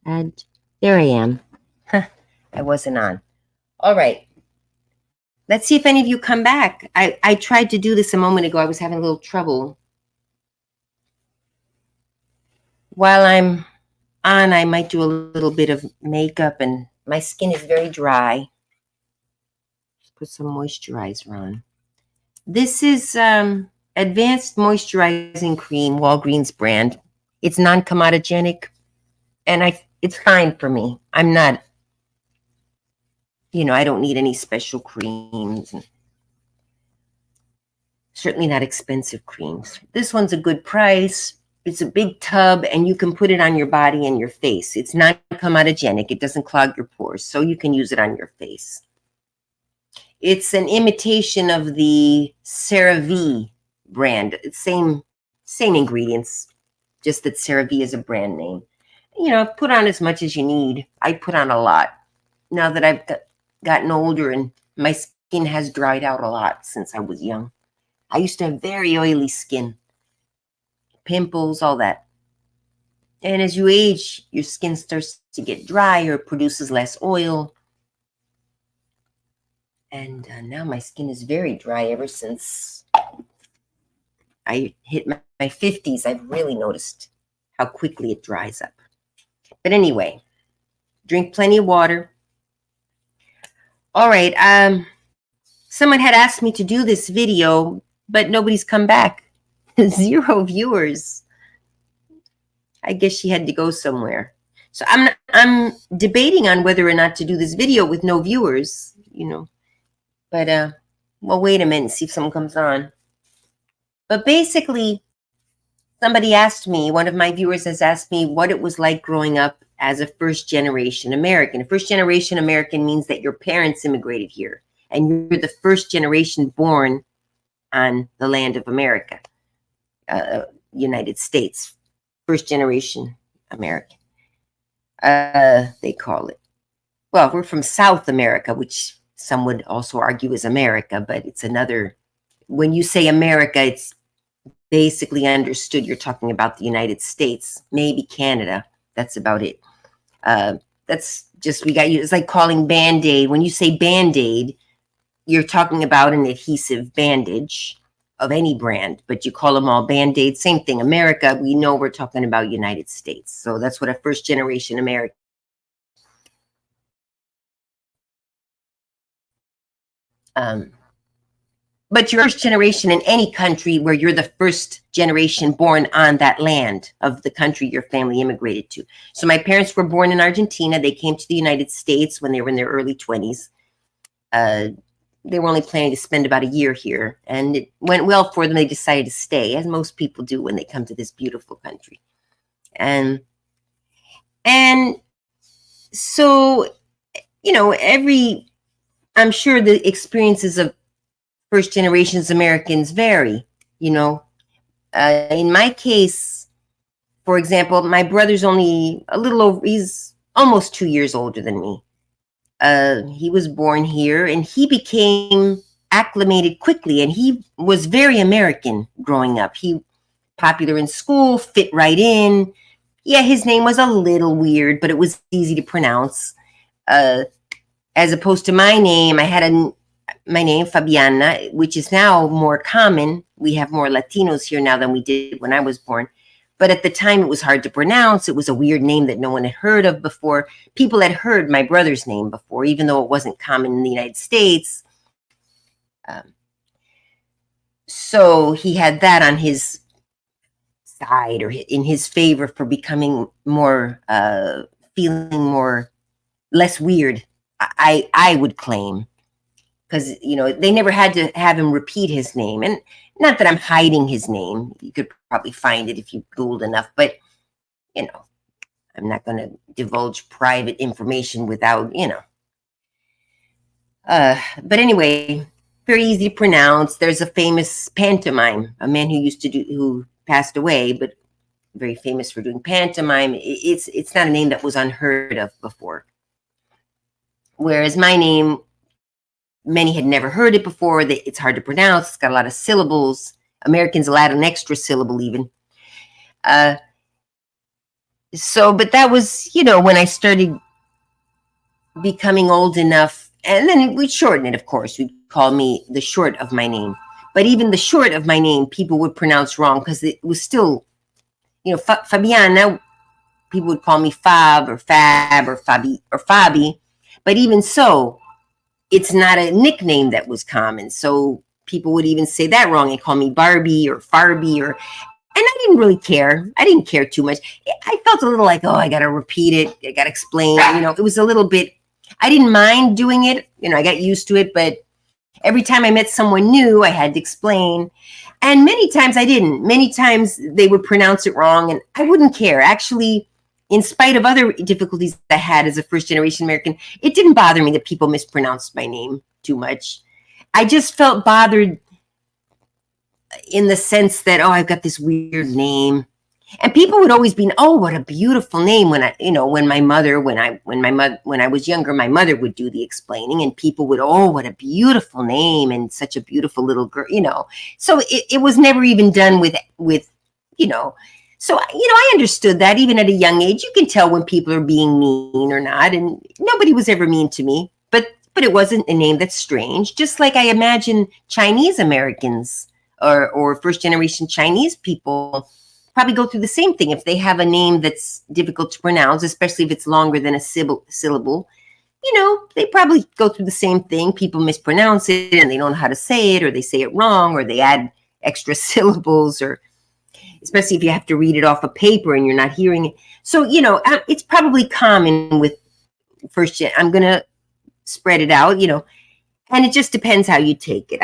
And there I am. I wasn't on. All right. Let's see if any of you come back. I tried to do this a moment ago. I was having a little trouble. While I'm on, I might do a little bit of makeup, and my skin is very dry. Just put some moisturizer on. This is Advanced Moisturizing Cream, Walgreens brand. It's non-comedogenic, and it's fine for me. I'm not, I don't need any special creams. Certainly not expensive creams. This one's a good price. It's a big tub, and you can put it on your body and your face. It's non-comedogenic. It doesn't clog your pores, so you can use it on your face. It's an imitation of the CeraVe brand. It's same ingredients, just that CeraVe is a brand name. Put on as much as you need. I put on a lot. Now that I've gotten older and my skin has dried out a lot since I was young. I used to have very oily skin, pimples, all that. And as you age, your skin starts to get drier, produces less oil. And now my skin is very dry ever since I hit my 50s. I've really noticed how quickly it dries up. But anyway, drink plenty of water. All right. Someone had asked me to do this video, but nobody's come back. 0 viewers. I guess she had to go somewhere. So I'm debating on whether or not to do this video with no viewers, But well, wait a minute and see if someone comes on. But basically, somebody asked me, one of my viewers has asked me what it was like growing up as a first-generation American. A first-generation American means that your parents immigrated here, and you're the first generation born on the land of America, United States. First-generation American, they call it. Well, we're from South America, which some would also argue is America, but it's another. When you say America, it's basically understood you're talking about the United States, maybe Canada. That's about it. That's just, we got you. It's like calling Band-Aid. When you say Band-Aid, you're talking about an adhesive bandage of any brand, but you call them all Band-Aid. Same thing. America, we know we're talking about United States. So that's what a first generation American. But you're first generation in any country where you're the first generation born on that land of the country your family immigrated to. So my parents were born in Argentina. They came to the United States when they were in their early 20s. They were only planning to spend about a year here, and it went well for them. They decided to stay, as most people do when they come to this beautiful country. And so, I'm sure the experiences of first generations Americans vary, in my case, for example, my brother's only a little over, he's almost 2 years older than me. He was born here, and he became acclimated quickly, and he was very American growing up. He popular in school, fit right in. Yeah, his name was a little weird, but it was easy to pronounce. As opposed to my name, I had my name, Fabiana, which is now more common. We have more Latinos here now than we did when I was born. But at the time, it was hard to pronounce. It was a weird name that no one had heard of before. People had heard my brother's name before, even though it wasn't common in the United States. So he had that on his side, or in his favor, for becoming more, feeling more, less weird, I would claim. Because, they never had to have him repeat his name. And not that I'm hiding his name. You could probably find it if you Googled enough. But, I'm not going to divulge private information without, But anyway, very easy to pronounce. There's a famous pantomime, a man who passed away, but very famous for doing pantomime. It's not a name that was unheard of before. Whereas my name, many had never heard it before. It's hard to pronounce. It's got a lot of syllables. Americans allowed an extra syllable even. So, but that was, when I started becoming old enough, and then we'd shorten it, of course. We'd call me the short of my name. But even the short of my name, people would pronounce wrong because it was still, Fabiana, people would call me Fab or Fab or Fabi. But even so, it's not a nickname that was common. So people would even say that wrong and call me Barbie or Farby and I didn't really care. I didn't care too much. I felt a little like, oh, I got to repeat it. I got to explain. It was a little bit, I didn't mind doing it. I got used to it. But every time I met someone new, I had to explain. And many times I didn't. Many times they would pronounce it wrong and I wouldn't care. Actually, in spite of other difficulties I had as a first generation American, it didn't bother me that people mispronounced my name too much. I just felt bothered in the sense that, oh, I've got this weird name. And people would always be, oh, what a beautiful name. When I was younger, my mother would do the explaining and people would, oh, what a beautiful name and such a beautiful little girl, So it was never even done with. So, I understood that even at a young age, you can tell when people are being mean or not. And nobody was ever mean to me, but it wasn't a name that's strange. Just like I imagine Chinese Americans or first generation Chinese people probably go through the same thing. If they have a name that's difficult to pronounce, especially if it's longer than a syllable, they probably go through the same thing. People mispronounce it and they don't know how to say it, or they say it wrong, or they add extra syllables, or especially if you have to read it off a paper and you're not hearing it. So, it's probably common with first gen. I'm going to spread it out, and it just depends how you take it.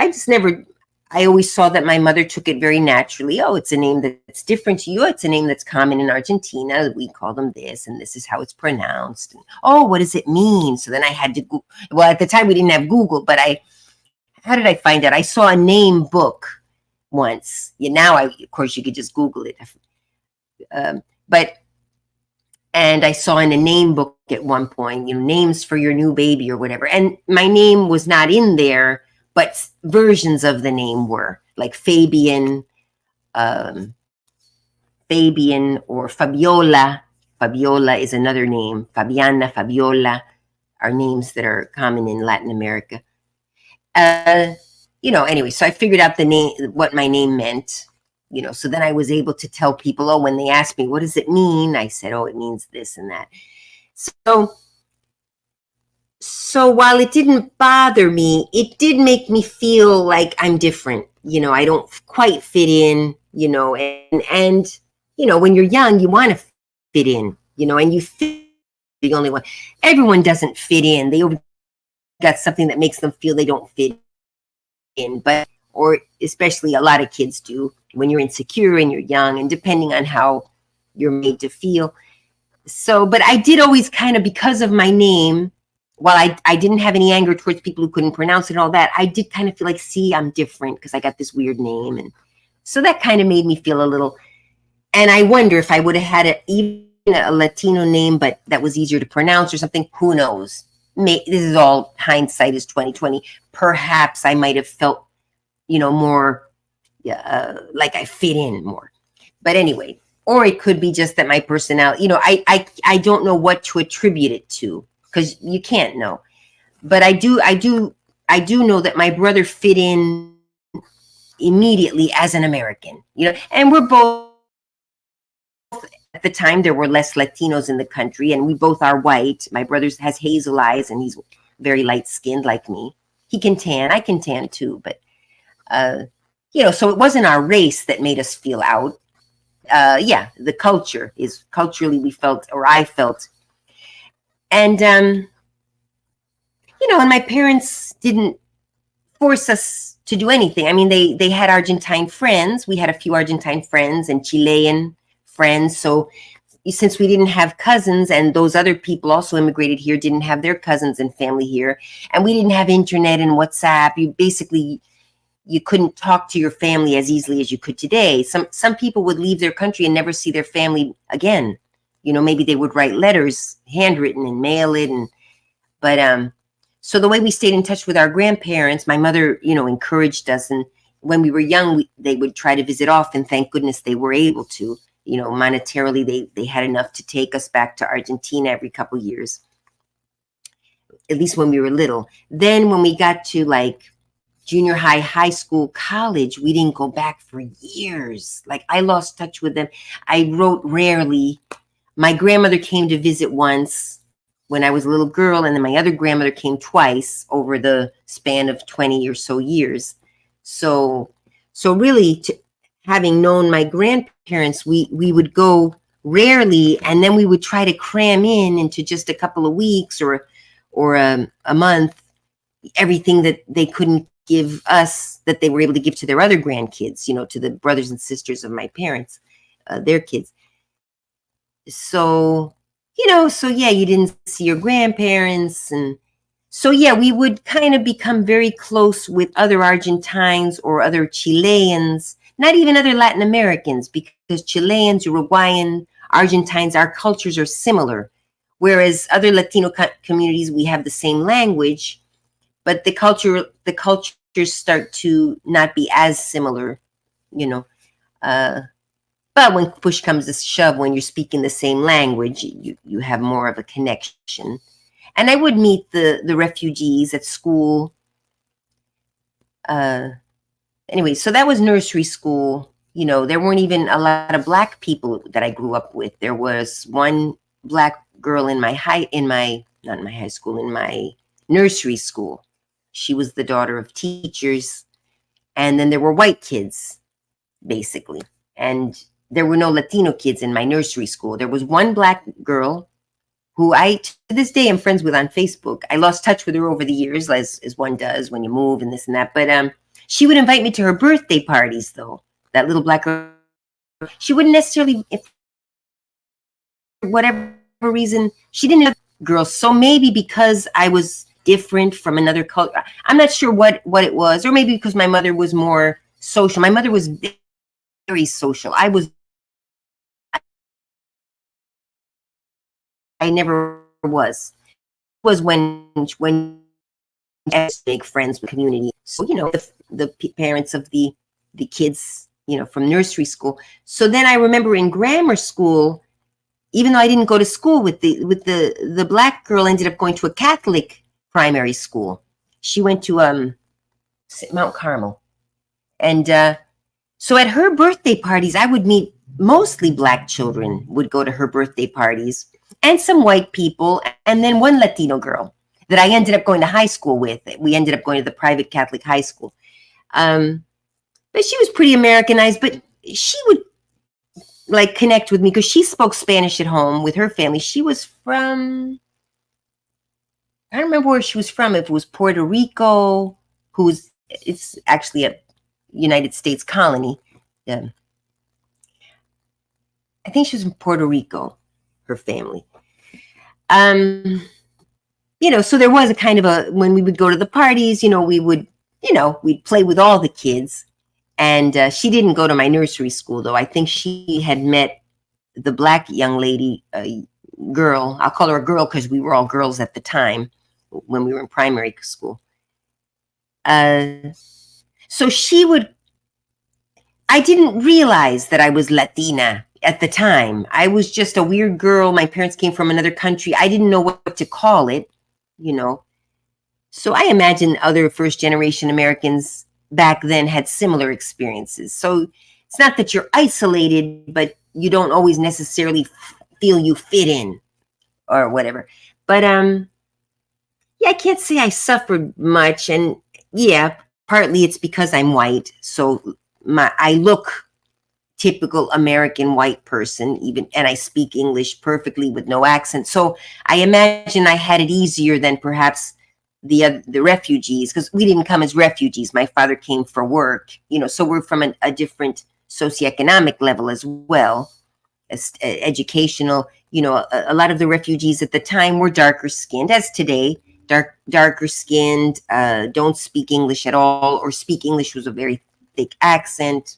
I always saw that my mother took it very naturally. Oh, it's a name that's different to you. It's a name that's common in Argentina. We call them this, and this is how it's pronounced. And, oh, what does it mean? So then I had to well, at the time we didn't have Google, but how did I find out? I saw a name book once. Now, of course, you could just Google it. And I saw in a name book at one point, names for your new baby or whatever. And my name was not in there, but versions of the name were, like Fabian or Fabiola. Fabiola is another name. Fabiana, Fabiola are names that are common in Latin America. Anyway, so I figured out what my name meant. So then I was able to tell people, oh, when they asked me, what does it mean? I said, oh, it means this and that. So while it didn't bother me, it did make me feel like I'm different. I don't quite fit in, and when you're young, you want to fit in, and you fit the only one. Everyone doesn't fit in. They got something that makes them feel they don't fit in, or especially a lot of kids do when you're insecure and you're young, and depending on how you're made to feel. So, but I did always kind of, because of my name, while I didn't have any anger towards people who couldn't pronounce it and all that, I did kind of feel like, see, I'm different because I got this weird name. And so that kind of made me feel a little, and I wonder if I would have had even a Latino name, but that was easier to pronounce or something, who knows? This is all hindsight is 2020. Perhaps I might have felt, more like I fit in more. But anyway, or it could be just that my personality, I don't know what to attribute it to, because you can't know. But I do know that my brother fit in immediately as an American, and we're both, at the time there were less Latinos in the country, and we both are white. My brother has hazel eyes and he's very light skinned like me. He can tan, I can tan too, but so it wasn't our race that made us feel out. The culture is culturally we felt, or I felt. And, and my parents didn't force us to do anything. I mean, they had Argentine friends. We had a few Argentine friends and Chilean friends. So since we didn't have cousins, and those other people also immigrated here, didn't have their cousins and family here, and we didn't have internet and WhatsApp, you couldn't talk to your family as easily as you could today. Some people would leave their country and never see their family again. Maybe they would write letters, handwritten, and mail it. So the way we stayed in touch with our grandparents, my mother, encouraged us. And when we were young, they would try to visit often. Thank goodness they were able to. monetarily, they had enough to take us back to Argentina every couple years, at least when we were little. Then when we got to like junior high, high school, college, we didn't go back for years. Like I lost touch with them. I wrote rarely. My grandmother came to visit once when I was a little girl, and then my other grandmother came twice over the span of 20 or so years. So really, having known my grandparents, we would go rarely, and then we would try to cram into just a couple of weeks or a month everything that they couldn't give us that they were able to give to their other grandkids, to the brothers and sisters of my parents, their kids. So yeah, you didn't see your grandparents. And so yeah, we would kind of become very close with other Argentines or other Chileans, not even other Latin Americans, because Chileans, Uruguayan, Argentines, our cultures are similar. Whereas other Latino communities, we have the same language, but the cultures start to not be as similar, but when push comes to shove, when you're speaking the same language, you have more of a connection. And I would meet the refugees at school. Anyway, so that was nursery school. There weren't even a lot of Black people that I grew up with. There was one Black girl in my nursery school. She was the daughter of teachers. And then there were white kids, basically. And there were no Latino kids in my nursery school. There was one Black girl who I, to this day, am friends with on Facebook. I lost touch with her over the years, as one does when you move and this and that. But she would invite me to her birthday parties, though. That little Black girl. She wouldn't necessarily, if for whatever reason, she didn't have girls. So maybe because I was different from another culture, I'm not sure what it was. Or maybe because my mother was more social. My mother was very social. I never was. It was when I make friends with community. So the parents of the kids, from nursery school. So then I remember in grammar school, even though I didn't go to school with the Black girl, ended up going to a Catholic primary school. She went to Mount Carmel, and so at her birthday parties, I would meet mostly Black children. Would go to her birthday parties. And some white people, and then one Latino girl that I ended up going to high school with. We ended up going to the private Catholic high school. But she was pretty Americanized, but she would like connect with me because she spoke Spanish at home with her family. She was from, I don't remember where she was from, if it was Puerto Rico, it's actually a United States colony. I think she was from Puerto Rico, her family. So there was a kind of when we would go to the parties, we would, we'd play with all the kids. And she didn't go to my nursery school, though. I think she had met the Black young lady, girl. I'll call her a girl because we were all girls at the time when we were in primary school. So I didn't realize that I was Latina at the time. I was just a weird girl. My parents came from another country. I didn't know what to call it, So I imagine other first-generation Americans back then had similar experiences. So it's not that you're isolated, but you don't always necessarily feel you fit in or whatever. But yeah, I can't say I suffered much. And yeah, partly it's because I'm white. So I look typical American white person, and I speak English perfectly with no accent. So I imagine I had it easier than perhaps the refugees, because we didn't come as refugees. My father came for work, so we're from a different socioeconomic level as well, as educational. A lot of the refugees at the time were darker skinned, as today, darker skinned, don't speak English at all, or speak English with a very thick accent.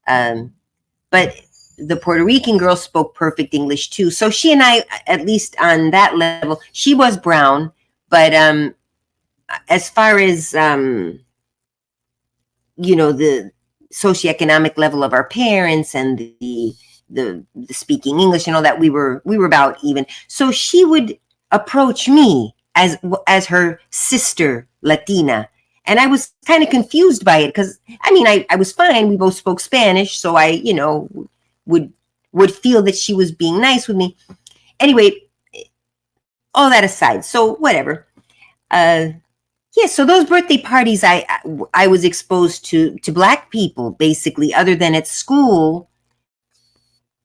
But the Puerto Rican girl spoke perfect English too. So she and I, at least on that level, she was brown, but as far as the socioeconomic level of our parents and the the speaking English and all that, we were about even. So she would approach me as her sister Latina, and I was kind of confused by it because I mean I was fine. We both spoke Spanish, so I would feel that she was being nice with me. Anyway, all that aside, so whatever. Yeah, so those birthday parties, I was exposed to Black people basically, other than at school.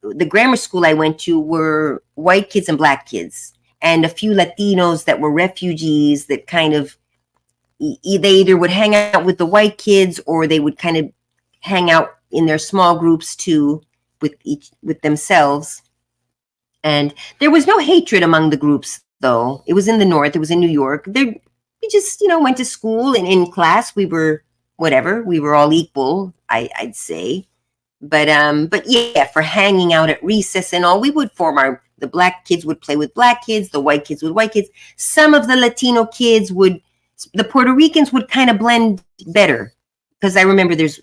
The grammar school I went to were white kids and Black kids, and a few Latinos that were refugees that kind of they either would hang out with the white kids or they would kind of hang out in their small groups too with themselves. And there was no hatred among the groups, though. It was in the North. It was in New York. We just, went to school, and in class we were whatever. We were all equal, I'd say. But yeah, for hanging out at recess and all, we would form the Black kids would play with Black kids, the white kids with white kids. Some of the Latino kids the Puerto Ricans would kind of blend better. Because I remember there's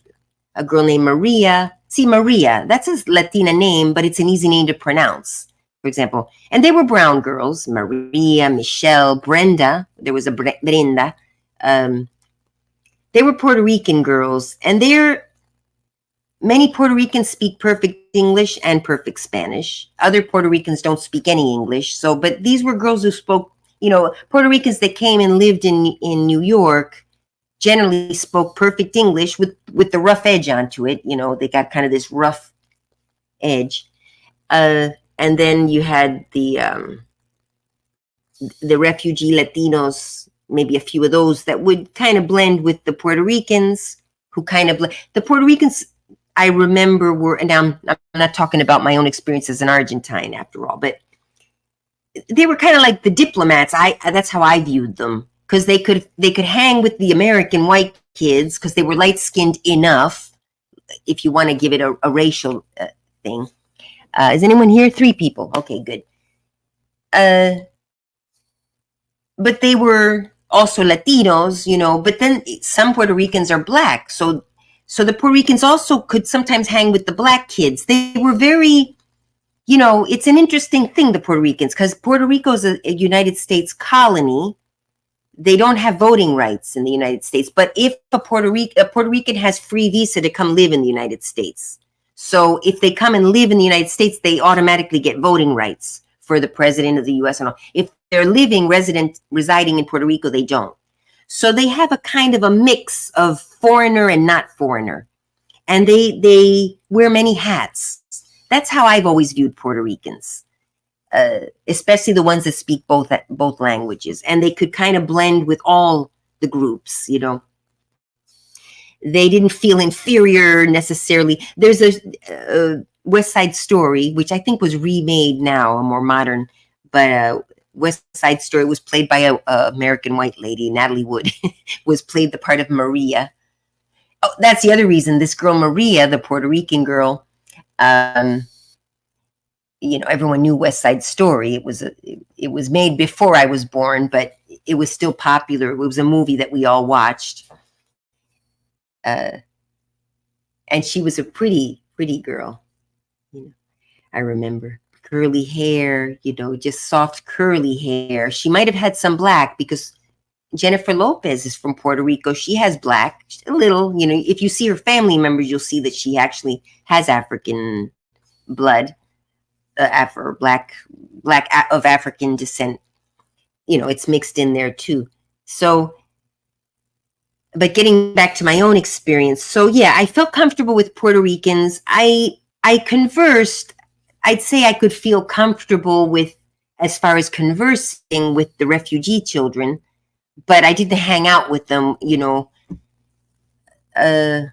a girl named Maria. See, Maria, that's a Latina name, but it's an easy name to pronounce, for example. And they were brown girls, Maria, Michelle, Brenda. There was a Brenda. They were Puerto Rican girls, and many Puerto Ricans speak perfect English and perfect Spanish. Other Puerto Ricans don't speak any English. But these were girls who spoke, Puerto Ricans that came and lived in New York generally spoke perfect English with the rough edge onto it. They got kind of this rough edge. And then you had the refugee Latinos, maybe a few of those that would kind of blend with the Puerto Ricans, who kind of the Puerto Ricans I remember were, and I'm not talking about my own experience as an Argentine after all, but they were kind of like the diplomats. That's how I viewed them, because they could hang with the American white kids because they were light skinned enough. If you want to give it a racial thing. Is anyone here? 3 people. Okay, good. But they were also Latinos, but then some Puerto Ricans are Black. So the Puerto Ricans also could sometimes hang with the Black kids. They were very, it's an interesting thing, the Puerto Ricans, because Puerto Rico is a United States colony. They don't have voting rights in the United States. But if a Puerto Rican has free visa to come live in the United States. So if they come and live in the United States, they automatically get voting rights for the president of the U.S. and all. If they're residing in Puerto Rico, they don't. So they have a kind of a mix of foreigner and not foreigner. And they wear many hats. That's how I've always viewed Puerto Ricans, especially the ones that speak both languages. And they could kind of blend with all the groups, They didn't feel inferior necessarily. There's a West Side Story, which I think was remade now, a more modern, but West Side Story was played by a American white lady, Natalie Wood, was played the part of Maria. Oh, that's the other reason. This girl, Maria, the Puerto Rican girl, everyone knew West Side Story. It was made before I was born, but it was still popular. It was a movie that we all watched. And she was a pretty, pretty girl. I remember curly hair, just soft curly hair. She might have had some Black because Jennifer Lopez is from Puerto Rico. She has Black, a little, if you see her family members, you'll see that she actually has African blood, Black of African descent. It's mixed in there too. So, but getting back to my own experience. So yeah, I felt comfortable with Puerto Ricans. I conversed, I'd say I could feel comfortable with, as far as conversing with the refugee children, but I didn't hang out with them, and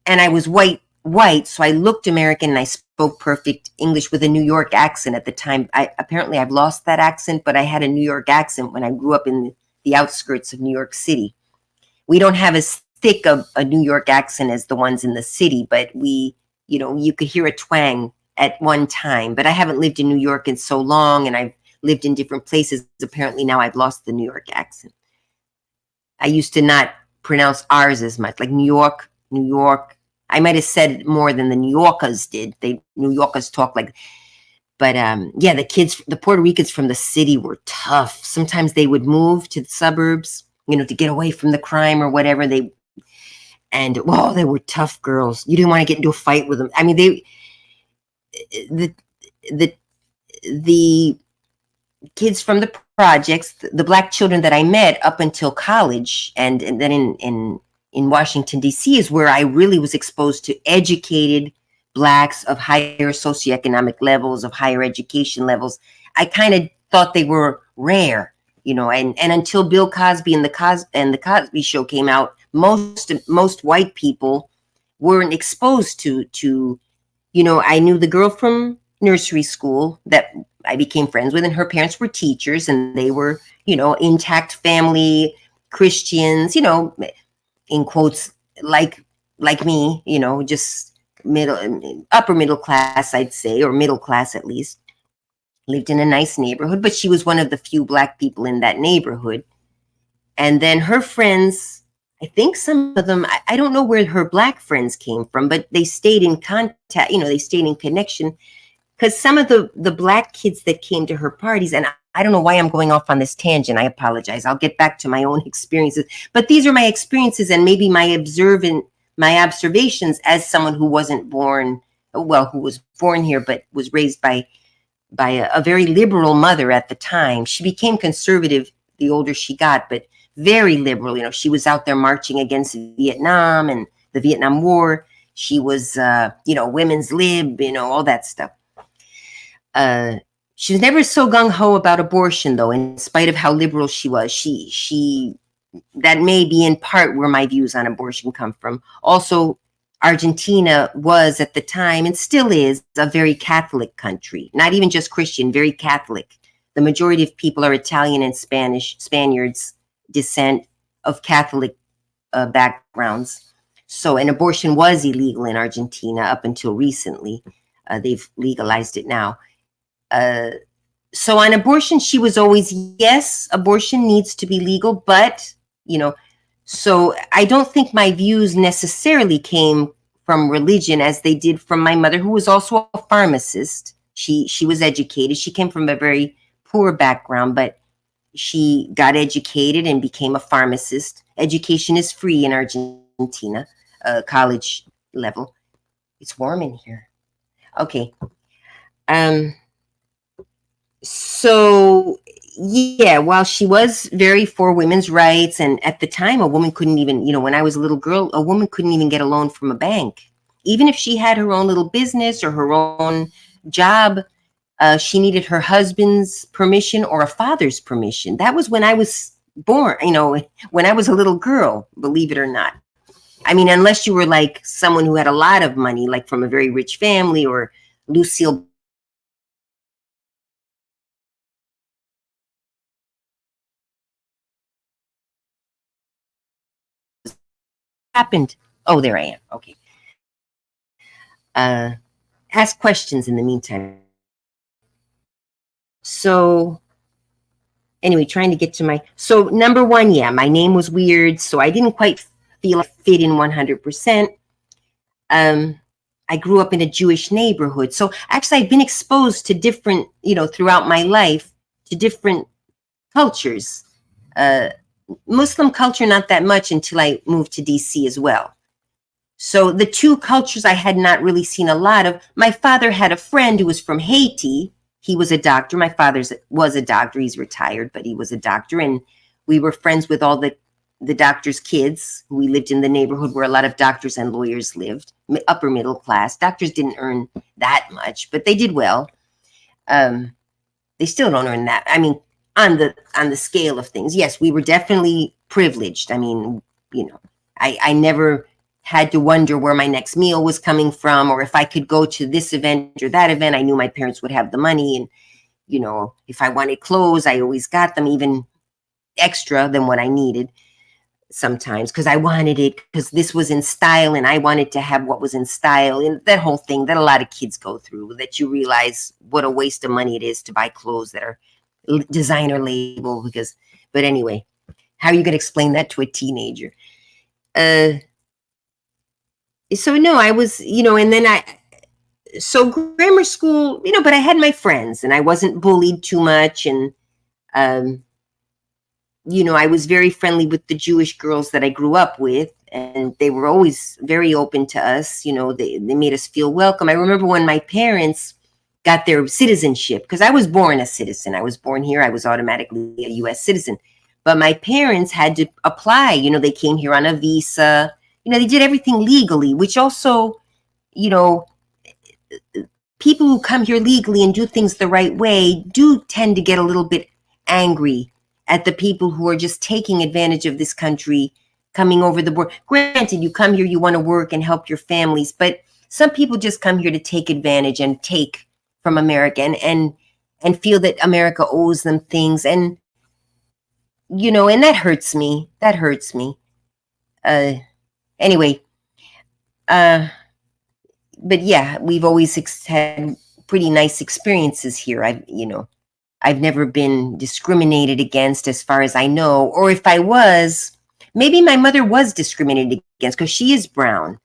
I was white, so I looked American and I spoke perfect English with a New York accent at the time. Apparently I've lost that accent, but I had a New York accent when I grew up in the outskirts of New York City. We don't have as thick of a New York accent as the ones in the city, but you could hear a twang at one time. But I haven't lived in New York in so long, and I've lived in different places. Apparently now I've lost the New York accent. I used to not pronounce R's as much, like New York, I might have said more than the New Yorkers did. New Yorkers talk like, but yeah, the Puerto Ricans from the city were tough. Sometimes they would move to the suburbs, to get away from the crime or whatever. They were tough girls. You didn't want to get into a fight with them. I mean, the the the kids from the projects, the black children that I met up until college, and then in Washington, D.C. is where I really was exposed to educated blacks of higher socioeconomic levels, of higher education levels. I kind of thought they were rare, and until Bill Cosby and the Cosby Show came out, most white people weren't exposed to I knew the girl from nursery school that I became friends with, and her parents were teachers, and they were, intact family, Christians, in quotes, like me, just upper middle class, I'd say, or middle class at least. Lived in a nice neighborhood, but she was one of the few black people in that neighborhood. And then her friends, I think some of them, I don't know where her black friends came from, but they stayed in contact, they stayed in connection. Because some of the black kids that came to her parties, and I don't know why I'm going off on this tangent. I apologize. I'll get back to my own experiences. But these are my experiences and maybe my observations as someone who wasn't born, who was born here, but was raised by a very liberal mother at the time. She became conservative the older she got, but very liberal. She was out there marching against Vietnam and the Vietnam War. She was, women's lib, all that stuff. She was never so gung-ho about abortion, though, in spite of how liberal she was. That may be in part where my views on abortion come from. Also, Argentina was at the time, and still is, a very Catholic country. Not even just Christian, very Catholic. The majority of people are Italian and Spaniards descent of Catholic backgrounds. So, and abortion was illegal in Argentina up until recently. They've legalized it now. So on abortion, she was always, yes, abortion needs to be legal, but, so I don't think my views necessarily came from religion as they did from my mother, who was also a pharmacist. She was educated. She came from a very poor background, but she got educated and became a pharmacist. Education is free in Argentina, college level. It's warm in here. Okay. So yeah, while she was very for women's rights, and at the time a woman couldn't even, when I was a little girl, a woman couldn't even get a loan from a bank. Even if she had her own little business or her own job, she needed her husband's permission or a father's permission. That was when I was born, when I was a little girl, believe it or not. I mean, unless you were like someone who had a lot of money, like from a very rich family, or Lucille happened. Oh, there I am. Okay. Ask questions in the meantime. So anyway, trying to get to so number one, yeah, my name was weird. So I didn't quite feel I fit in 100%. I grew up in a Jewish neighborhood. So actually I've been exposed to different, throughout my life, to different cultures. Muslim culture, not that much until I moved to DC as well. So the two cultures I had not really seen a lot of. My father had a friend who was from Haiti. He was a doctor. My father was a doctor. He's retired, but he was a doctor. And we were friends with all the doctors' kids. We lived in the neighborhood where a lot of doctors and lawyers lived, upper middle class. Doctors didn't earn that much, but they did well. They still don't earn that. I mean, on the scale of things, yes, we were definitely privileged. I mean, I never had to wonder where my next meal was coming from, or if I could go to this event or that event. I knew my parents would have the money, and if I wanted clothes, I always got them, even extra than what I needed sometimes, because I wanted it, because this was in style, and I wanted to have what was in style, and that whole thing that a lot of kids go through, that you realize what a waste of money it is to buy clothes that are designer label. But anyway, how are you going to explain that to a teenager? So no, I was, and then so grammar school, but I had my friends and I wasn't bullied too much. And, um, I was very friendly with the Jewish girls that I grew up with, and they were always very open to us. They made us feel welcome. I remember when my parents got their citizenship, because I was born a citizen. I was born here. I was automatically a US citizen. But my parents had to apply. They came here on a visa. They did everything legally, which also, you know, people who come here legally and do things the right way do tend to get a little bit angry at the people who are just taking advantage of this country, coming over the board. Granted, you come here, you want to work and help your families, but some people just come here to take advantage and take from America and feel that America owes them things. And, and that hurts me. That hurts me. Anyway, uh, but yeah, we've always had pretty nice experiences here. I've never been discriminated against as far as I know, or if I was, maybe my mother was discriminated against because she is brown,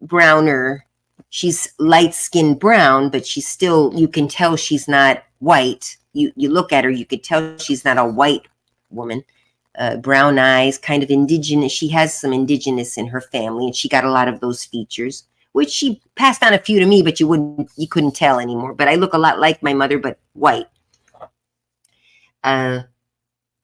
browner. She's light-skinned brown, but she's still, you can tell she's not white. You look at her, you could tell she's not a white woman. Brown eyes, kind of indigenous. She has some indigenous in her family, and she got a lot of those features, which she passed on a few to me, but you couldn't tell anymore. But I look a lot like my mother, but white.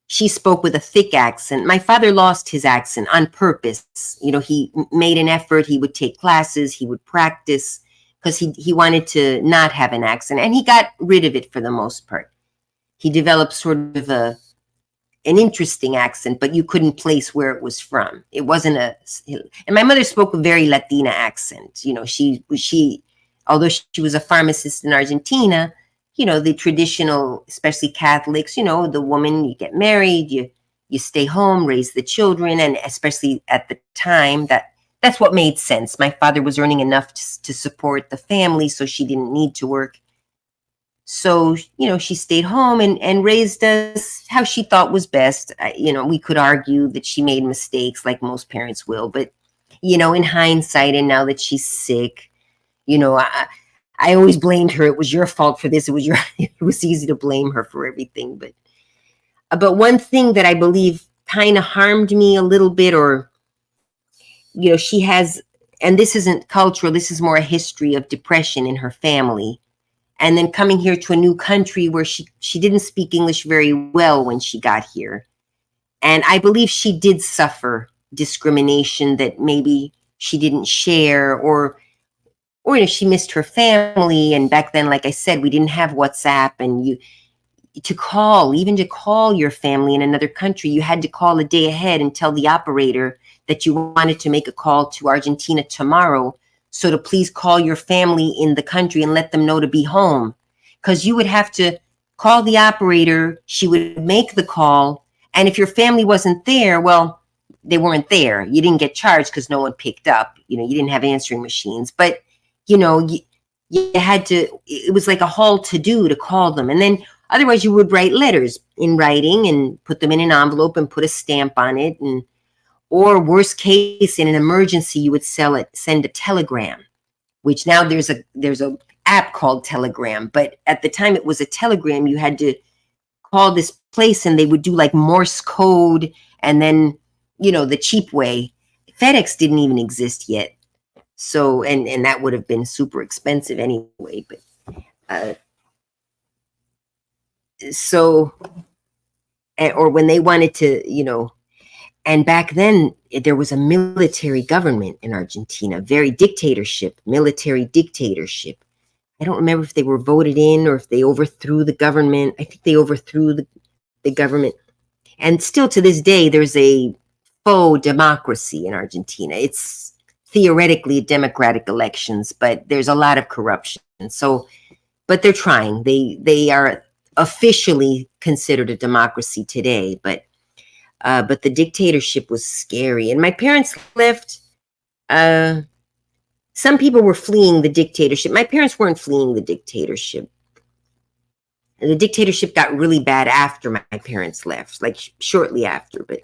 She spoke with a thick accent. My father lost his accent on purpose. He made an effort. He would take classes. He would practice because he wanted to not have an accent, and he got rid of it for the most part. He developed sort of an interesting accent, but you couldn't place where it was from. It wasn't and my mother spoke a very Latina accent. Although she was a pharmacist in Argentina, the traditional, especially Catholics, the woman, you get married, you stay home, raise the children. And especially at the time, that's what made sense. My father was earning enough to support the family, so she didn't need to work. So, she stayed home and raised us how she thought was best. We could argue that she made mistakes like most parents will, but, in hindsight, and now that she's sick, I always blamed her. It was your fault for this. It was easy to blame her for everything. But one thing that I believe kind of harmed me a little bit, or, she has, and this isn't cultural, this is more a history of depression in her family. And then coming here to a new country where she didn't speak English very well when she got here. And I believe she did suffer discrimination that maybe she didn't share, or she missed her family. And back then, like I said, we didn't have WhatsApp, and even to call your family in another country, you had to call a day ahead and tell the operator that you wanted to make a call to Argentina tomorrow. So to please call your family in the country and let them know to be home, because you would have to call the operator. She would make the call. And if your family wasn't there, well, they weren't there. You didn't get charged because no one picked up. You didn't have answering machines. But, you had to, it was like a whole to-do to call them. And then otherwise you would write letters in writing and put them in an envelope and put a stamp on it. Or worst case, in an emergency, you would send a telegram, which now there's a app called Telegram. But at the time it was a telegram. You had to call this place and they would do like Morse code, and then, the cheap way. FedEx didn't even exist yet. So, and that would have been super expensive anyway. But or when they wanted to, and back then, there was a military government in Argentina, military dictatorship. I don't remember if they were voted in or if they overthrew the government. I think they overthrew the government. And still to this day, there's a faux democracy in Argentina. It's theoretically democratic elections, but there's a lot of corruption. So, but they're trying. They are officially considered a democracy today, but the dictatorship was scary. And my parents left. Some people were fleeing the dictatorship. My parents weren't fleeing the dictatorship. And the dictatorship got really bad after my parents left, like shortly after. But,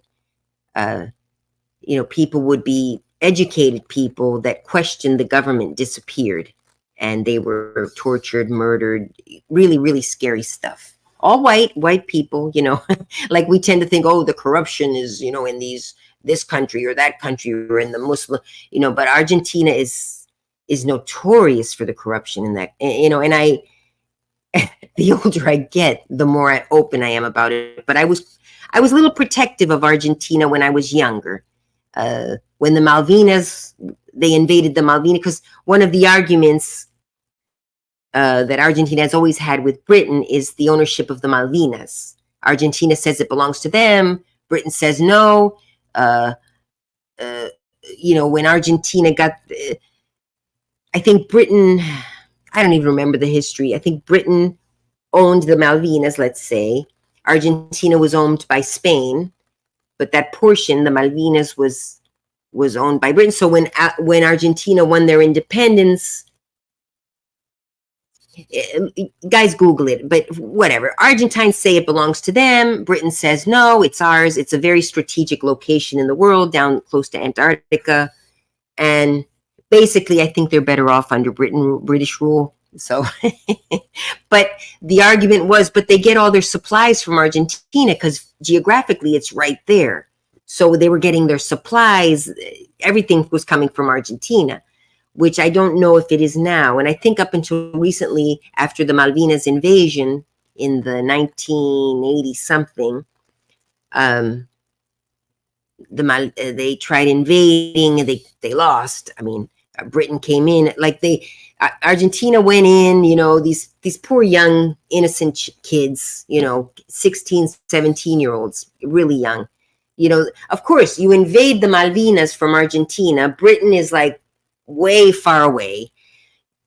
people would be educated people that questioned the government disappeared, and they were tortured, murdered, really, really scary stuff. All white people, like we tend to think, oh, the corruption is, in this country or that country or in the Muslim, but Argentina is notorious for the corruption in that, and the older I get, the more open I am about it. But I was a little protective of Argentina when I was younger. When the Malvinas, they invaded the Malvinas, because one of the arguments that Argentina has always had with Britain is the ownership of the Malvinas. Argentina says it belongs to them. Britain says no. When Argentina got, I think Britain, I don't even remember the history. I think Britain owned the Malvinas, let's say. Argentina was owned by Spain, but that portion, the Malvinas, was owned by Britain. So when Argentina won their independence, guys, Google it, but whatever. Argentines say it belongs to them. Britain says no, it's ours. It's a very strategic location in the world, down close to Antarctica, and basically, I think they're better off under British rule. So, but the argument was, but they get all their supplies from Argentina because geographically it's right there. So they were getting their supplies. Everything was coming from Argentina, which I don't know if it is now. And I think up until recently, after the Malvinas invasion in the 1980 something, they tried invading and they lost. I mean, Britain came in, like Argentina went in, these poor young innocent kids, 16, 17-year-olds, really young. Of course, you invade the Malvinas from Argentina. Britain is like way far away.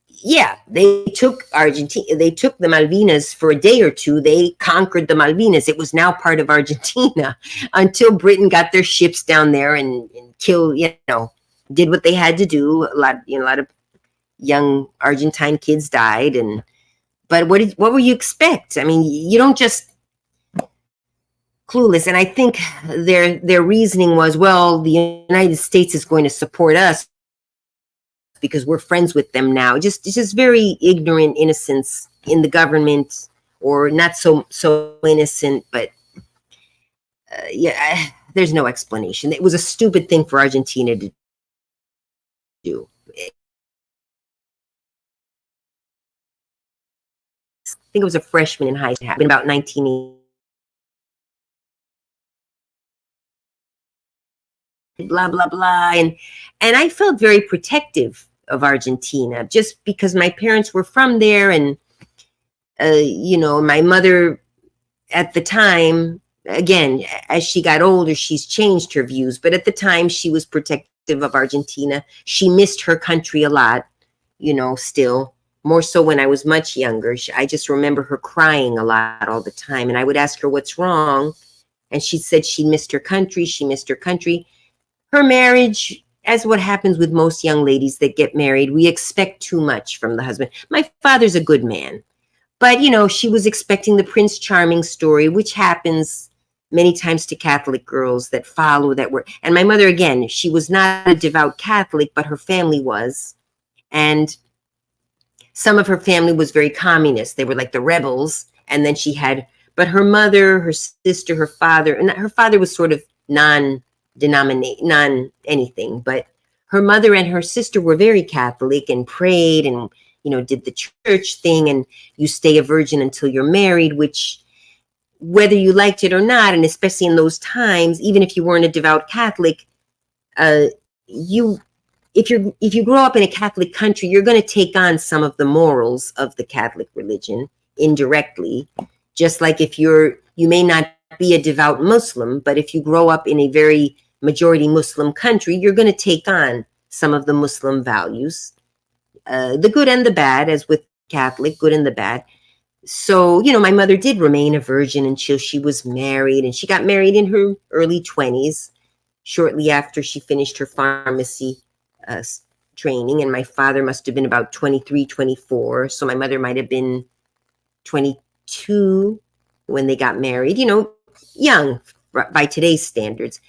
Yeah, they took Argentina. They took the Malvinas for a day or two. They conquered the Malvinas. It was now part of Argentina until Britain got their ships down there and killed, did what they had to do. A lot of young Argentine kids died. But what will you expect? I mean, you don't just clueless. And I think their reasoning was, well, the United States is going to support us because we're friends with them now. It's just very ignorant innocence in the government, or not so innocent, but there's no explanation. It was a stupid thing for Argentina to do. I think it was a freshman in high school. It happened about 1980. Blah blah blah, and I felt very protective of Argentina just because my parents were from there, and my mother at the time, again, as she got older, she's changed her views, but at the time she was protective of Argentina. She missed her country a lot, still more so when I was much younger. I just remember her crying a lot all the time, and I would ask her what's wrong, and she said she missed her country. Her marriage, as what happens with most young ladies that get married, we expect too much from the husband. My father's a good man, but she was expecting the Prince Charming story, which happens many times to Catholic girls that follow that were. And my mother, again, she was not a devout Catholic, but her family was, and some of her family was very communist. They were like the rebels, and then but her mother, her sister, her father, and her father was sort of non-anything, but her mother and her sister were very Catholic and prayed and did the church thing, and you stay a virgin until you're married, which, whether you liked it or not, and especially in those times, even if you weren't a devout Catholic, if you grow up in a Catholic country, you're going to take on some of the morals of the Catholic religion indirectly, just like if you may not be a devout Muslim, but if you grow up in a very majority Muslim country, you're going to take on some of the Muslim values, the good and the bad, as with Catholic, good and the bad. So, my mother did remain a virgin until she was married, and she got married in her early 20s, shortly after she finished her pharmacy training. And my father must have been about 23, 24. So my mother might have been 22 when they got married, young by today's standards.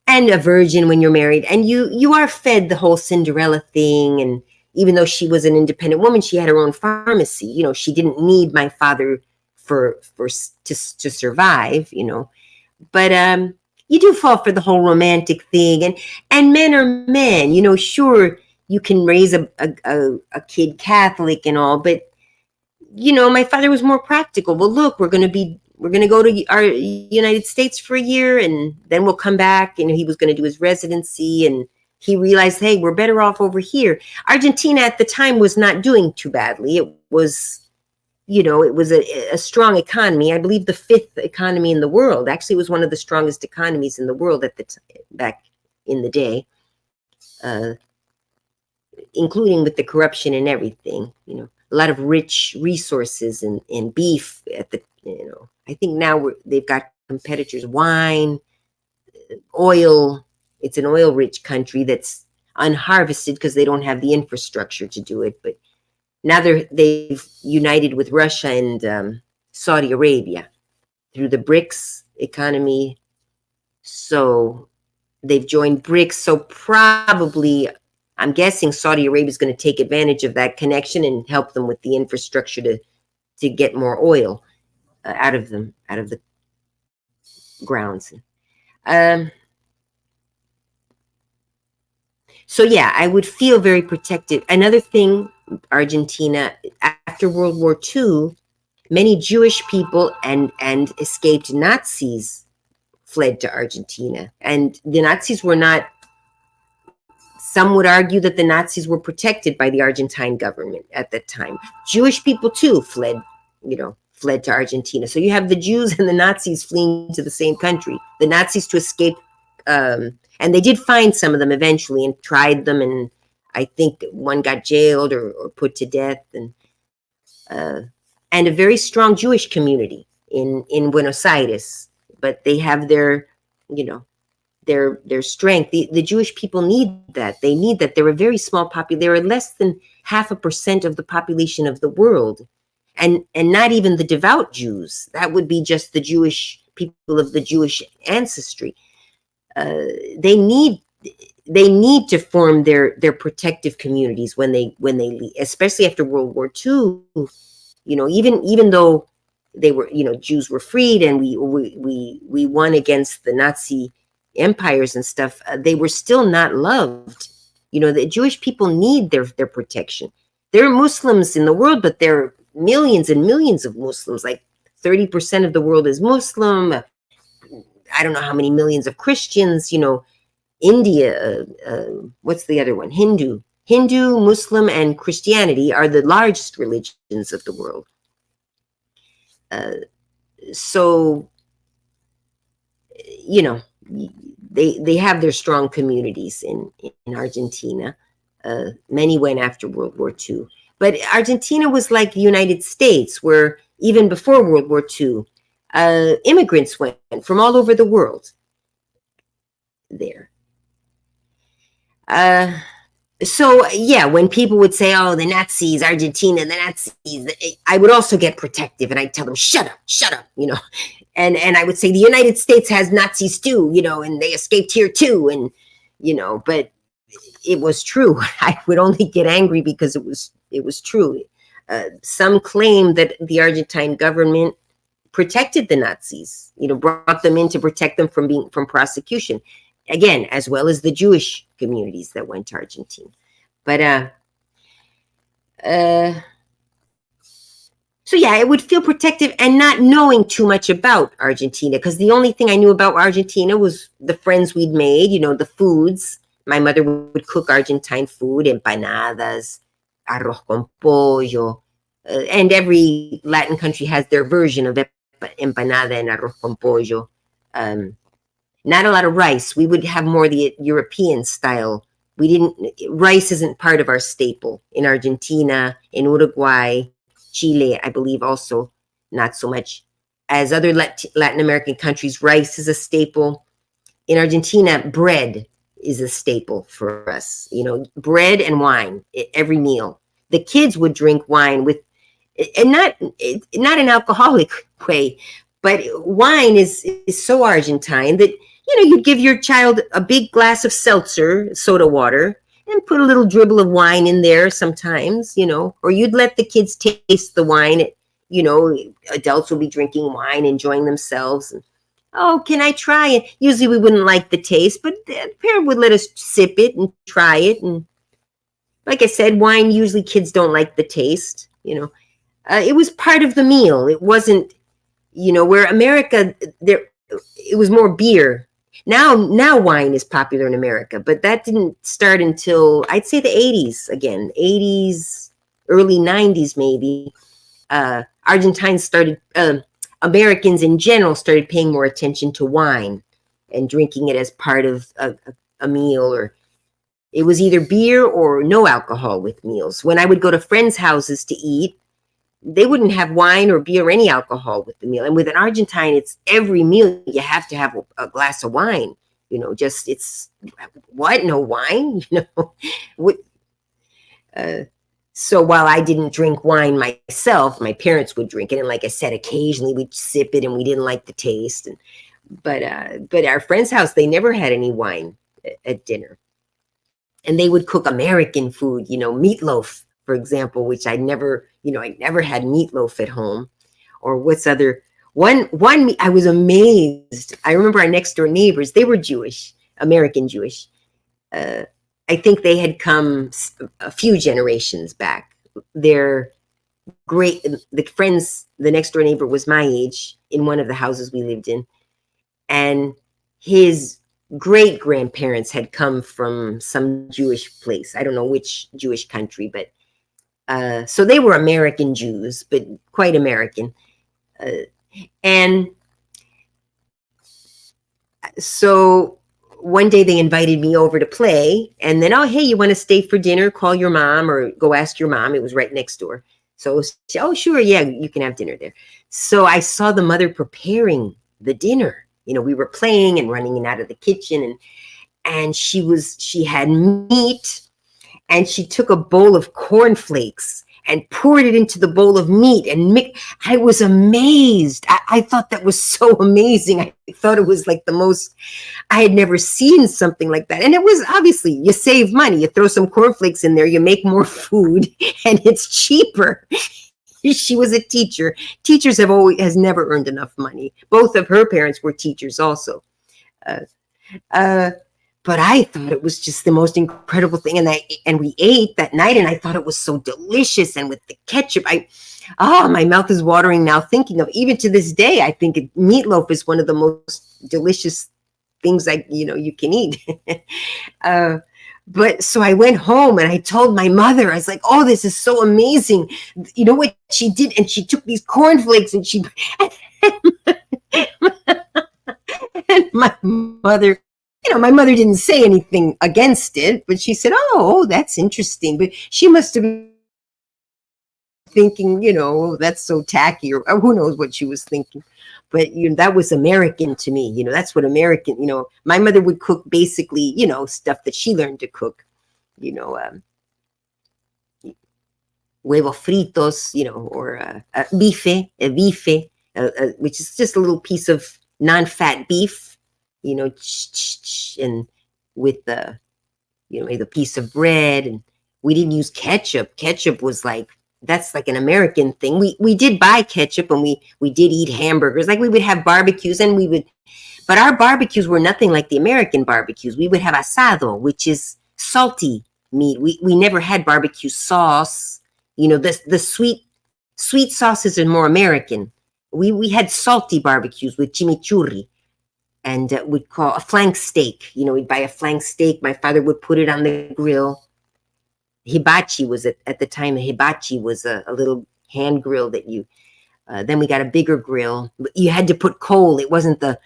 and a virgin when you're married, and you are fed the whole Cinderella thing. And even though she was an independent woman, she had her own pharmacy. She didn't need my father to survive. But you do fall for the whole romantic thing, and men are men. Sure, you can raise a kid Catholic and all, but my father was more practical. Well, look, we're going to go to our United States for a year, and then we'll come back. He was going to do his residency, and he realized, hey, we're better off over here. Argentina at the time was not doing too badly. It was, it was a strong economy. I believe the 5th economy in the world. Actually, it was one of the strongest economies in the world at the back in the day, including with the corruption and everything. A lot of rich resources and beef at the, I think now they've got competitors, wine, oil. It's an oil-rich country that's unharvested because they don't have the infrastructure to do it. But now they've united with Russia and Saudi Arabia through the BRICS economy. So they've joined BRICS. So probably, I'm guessing Saudi Arabia is going to take advantage of that connection and help them with the infrastructure to get more oil out of the grounds. So yeah, I would feel very protected. Another thing, Argentina, after World War II, many Jewish people and escaped Nazis fled to Argentina. And the Nazis were not, some would argue that the Nazis were protected by the Argentine government at that time. Jewish people too fled to Argentina. So you have the Jews and the Nazis fleeing to the same country. The Nazis to escape, and they did find some of them eventually and tried them, and I think one got jailed or put to death. And a very strong Jewish community in Buenos Aires, but they have their strength. The Jewish people need that. They need that. They're a very small population. They are less than 0.5% of the population of the world, and not even the devout Jews. That would be just the Jewish people of the Jewish ancestry. They need to form their protective communities when they leave, especially after World War II. Even though they were, Jews were freed and we won against the Nazi empires and stuff, they were still not loved. The Jewish people need their protection. There are Muslims in the world, but there are millions and millions of Muslims. Like 30% of the world is Muslim. I don't know how many millions of Christians. India, what's the other one? Hindu, Muslim, and Christianity are the largest religions of the world. So they have their strong communities in Argentina. Many went after World War II. But Argentina was like the United States, where even before World War II, immigrants went from all over the world there. So yeah, when people would say, oh, the Nazis, Argentina, the Nazis, I would also get protective, and I'd tell them, shut up, and I would say the United States has Nazis too, and they escaped here too. And, but it was true. I would only get angry because it was true. Some claim that the Argentine government protected the Nazis, brought them in to protect them from prosecution, again, as well as the Jewish communities that went to Argentina. But so yeah, I would feel protective and not knowing too much about Argentina, because the only thing I knew about Argentina was the friends we'd made, the foods. My mother would cook Argentine food, empanadas, arroz con pollo, and every Latin country has their version of empanada and arroz con pollo. Not a lot of rice. We would have more the European style. Rice isn't part of our staple in Argentina, in Uruguay, Chile, I believe also not so much. As other Latin American countries, rice is a staple. In Argentina, bread is a staple for us. Bread and wine, every meal. The kids would drink wine and not an alcoholic way, but wine is so Argentine that you'd give your child a big glass of seltzer, soda water, and put a little dribble of wine in there sometimes, or you'd let the kids taste the wine. Adults will be drinking wine, enjoying themselves. And, oh, can I try it? Usually we wouldn't like the taste, but the parent would let us sip it and try it. And like I said, wine, usually kids don't like the taste. It was part of the meal. It wasn't, where America, it was more beer. Now wine is popular in America, but that didn't start until I'd say the 80s again, 80s, early 90s maybe. Argentines started, Americans in general started paying more attention to wine and drinking it as part of a meal, or it was either beer or no alcohol with meals. When I would go to friends' houses to eat, they wouldn't have wine or beer or any alcohol with the meal. And with an Argentine, it's every meal you have to have a glass of wine. It's what? No wine? What? So while I didn't drink wine myself, my parents would drink it. And like I said, occasionally we'd sip it and we didn't like the taste. But our friend's house, they never had any wine at dinner. And they would cook American food, meatloaf, for example, which I never had meatloaf at home. Or what's other one I was amazed. I remember our next door neighbors, they were Jewish, American Jewish. I think they had come a few generations back. They're great. The next door neighbor was my age in one of the houses we lived in. And his great grandparents had come from some Jewish place. I don't know which Jewish country, but so they were American Jews, but quite American. And so one day they invited me over to play, and then, oh, hey, you want to stay for dinner? Call your mom or go ask your mom. It was right next door. So, oh, sure, yeah, you can have dinner there. So I saw the mother preparing the dinner. We were playing and running in and out of the kitchen, and she had meat, and she took a bowl of cornflakes and poured it into the bowl of meat and I was amazed. I thought that was so amazing. I thought it was like the most, I had never seen something like that. And it was obviously, you save money, you throw some cornflakes in there, you make more food, and it's cheaper. She was a teacher. Teachers has never earned enough money. Both of her parents were teachers also. But I thought it was just the most incredible thing. And we ate that night, and I thought it was so delicious. And with the ketchup, my mouth is watering now thinking of, even to this day, I think meatloaf is one of the most delicious things you can eat. But so I went home and I told my mother, I was like, oh, this is so amazing. You know what she did? And she took these cornflakes and and my mother, my mother didn't say anything against it, but she said, oh, that's interesting. But she must have been thinking, that's so tacky, or who knows what she was thinking. But that was American to me. That's what American, my mother would cook basically, stuff that she learned to cook, huevo fritos, or bife, which is just a little piece of non-fat beef, and with the, the piece of bread. And we didn't use ketchup. Ketchup was that's like an American thing. We did buy ketchup, and we did eat hamburgers. Like we would have barbecues, and but our barbecues were nothing like the American barbecues. We would have asado, which is salty meat. We never had barbecue sauce. The sweet sauces are more American. We had salty barbecues with chimichurri, and we'd call a flank steak. We'd buy a flank steak. My father would put it on the grill. Hibachi was at the time. A hibachi was a little hand grill that then we got a bigger grill. You had to put coal. It wasn't the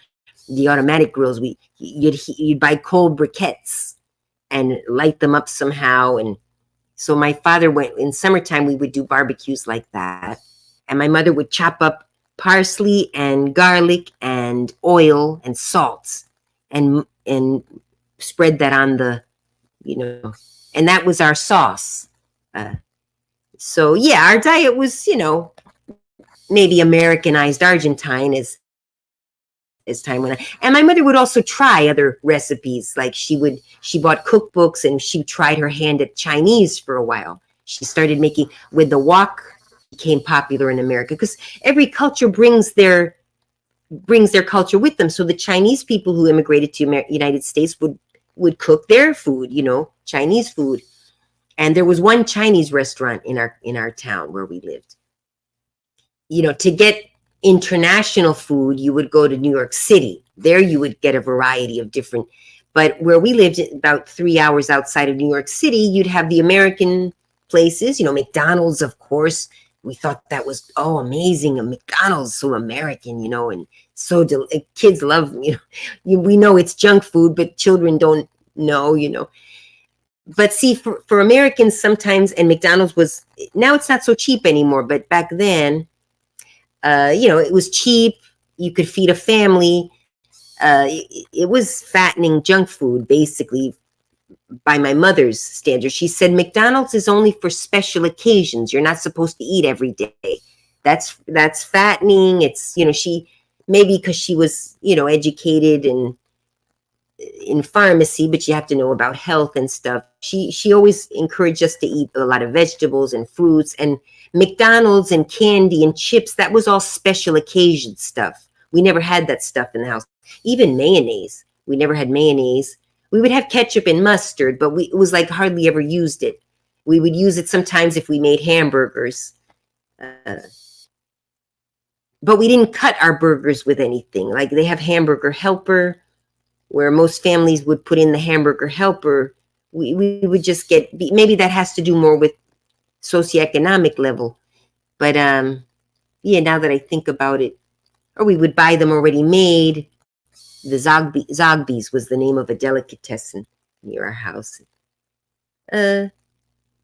automatic grills. You'd buy coal briquettes and light them up somehow. And so my father in summertime, we would do barbecues like that. And my mother would chop up parsley and garlic and oil and salt and spread that on the, and that was our sauce. So yeah, our diet was, maybe Americanized Argentine, as as time went on. And my mother would also try other recipes. Like she bought cookbooks and she tried her hand at Chinese for a while. She started making, with the wok became popular in America because every culture brings their culture with them. So the Chinese people who immigrated to United States would cook their food, Chinese food. And there was one Chinese restaurant in our town where we lived. To get international food, you would go to New York City. There you would get a variety of different, but where we lived about 3 hours outside of New York City, you'd have the American places, McDonald's, of course. We thought that was, amazing. A McDonald's, so American, and so kids love, we know it's junk food, but children don't know. But see, for Americans sometimes, and McDonald's was, now it's not so cheap anymore, but back then, it was cheap. You could feed a family. It was fattening junk food, basically, by my mother's standards. She said McDonald's is only for special occasions. You're not supposed to eat every day. That's fattening. It's, she, maybe because she was, educated in pharmacy, but you have to know about health and stuff. She always encouraged us to eat a lot of vegetables and fruits, and McDonald's and candy and chips. That was all special occasion stuff. We never had that stuff in the house. Even mayonnaise. We never had mayonnaise. We would have ketchup and mustard, but it was like hardly ever used it. We would use it sometimes if we made hamburgers. But we didn't cut our burgers with anything. Like they have hamburger helper, where most families would put in the hamburger helper. We would just get, maybe that has to do more with socioeconomic level. But now that I think about it, or we would buy them already made. The Zogby's was the name of a delicatessen near our house. And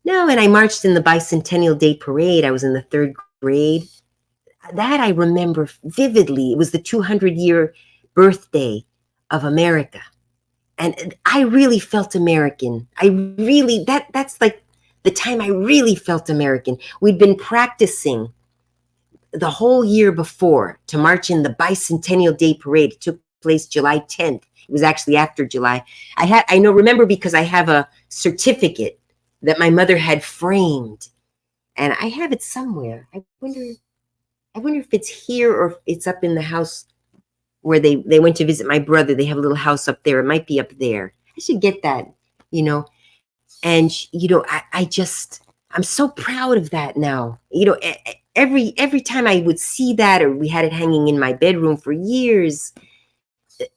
I marched in the Bicentennial Day Parade. I was in the 3rd grade. That I remember vividly. It was the 200-year birthday of America. And I really felt American. That's like the time I really felt American. We'd been practicing the whole year before to march in the Bicentennial Day Parade. It took place July 10th. It was actually after July. Remember because I have a certificate that my mother had framed, and I have it somewhere. I wonder if it's here or if it's up in the house where they went to visit my brother. They have a little house up there. It might be up there. I should get that, and I'm so proud of that now. Every time I would see that, or we had it hanging in my bedroom for years,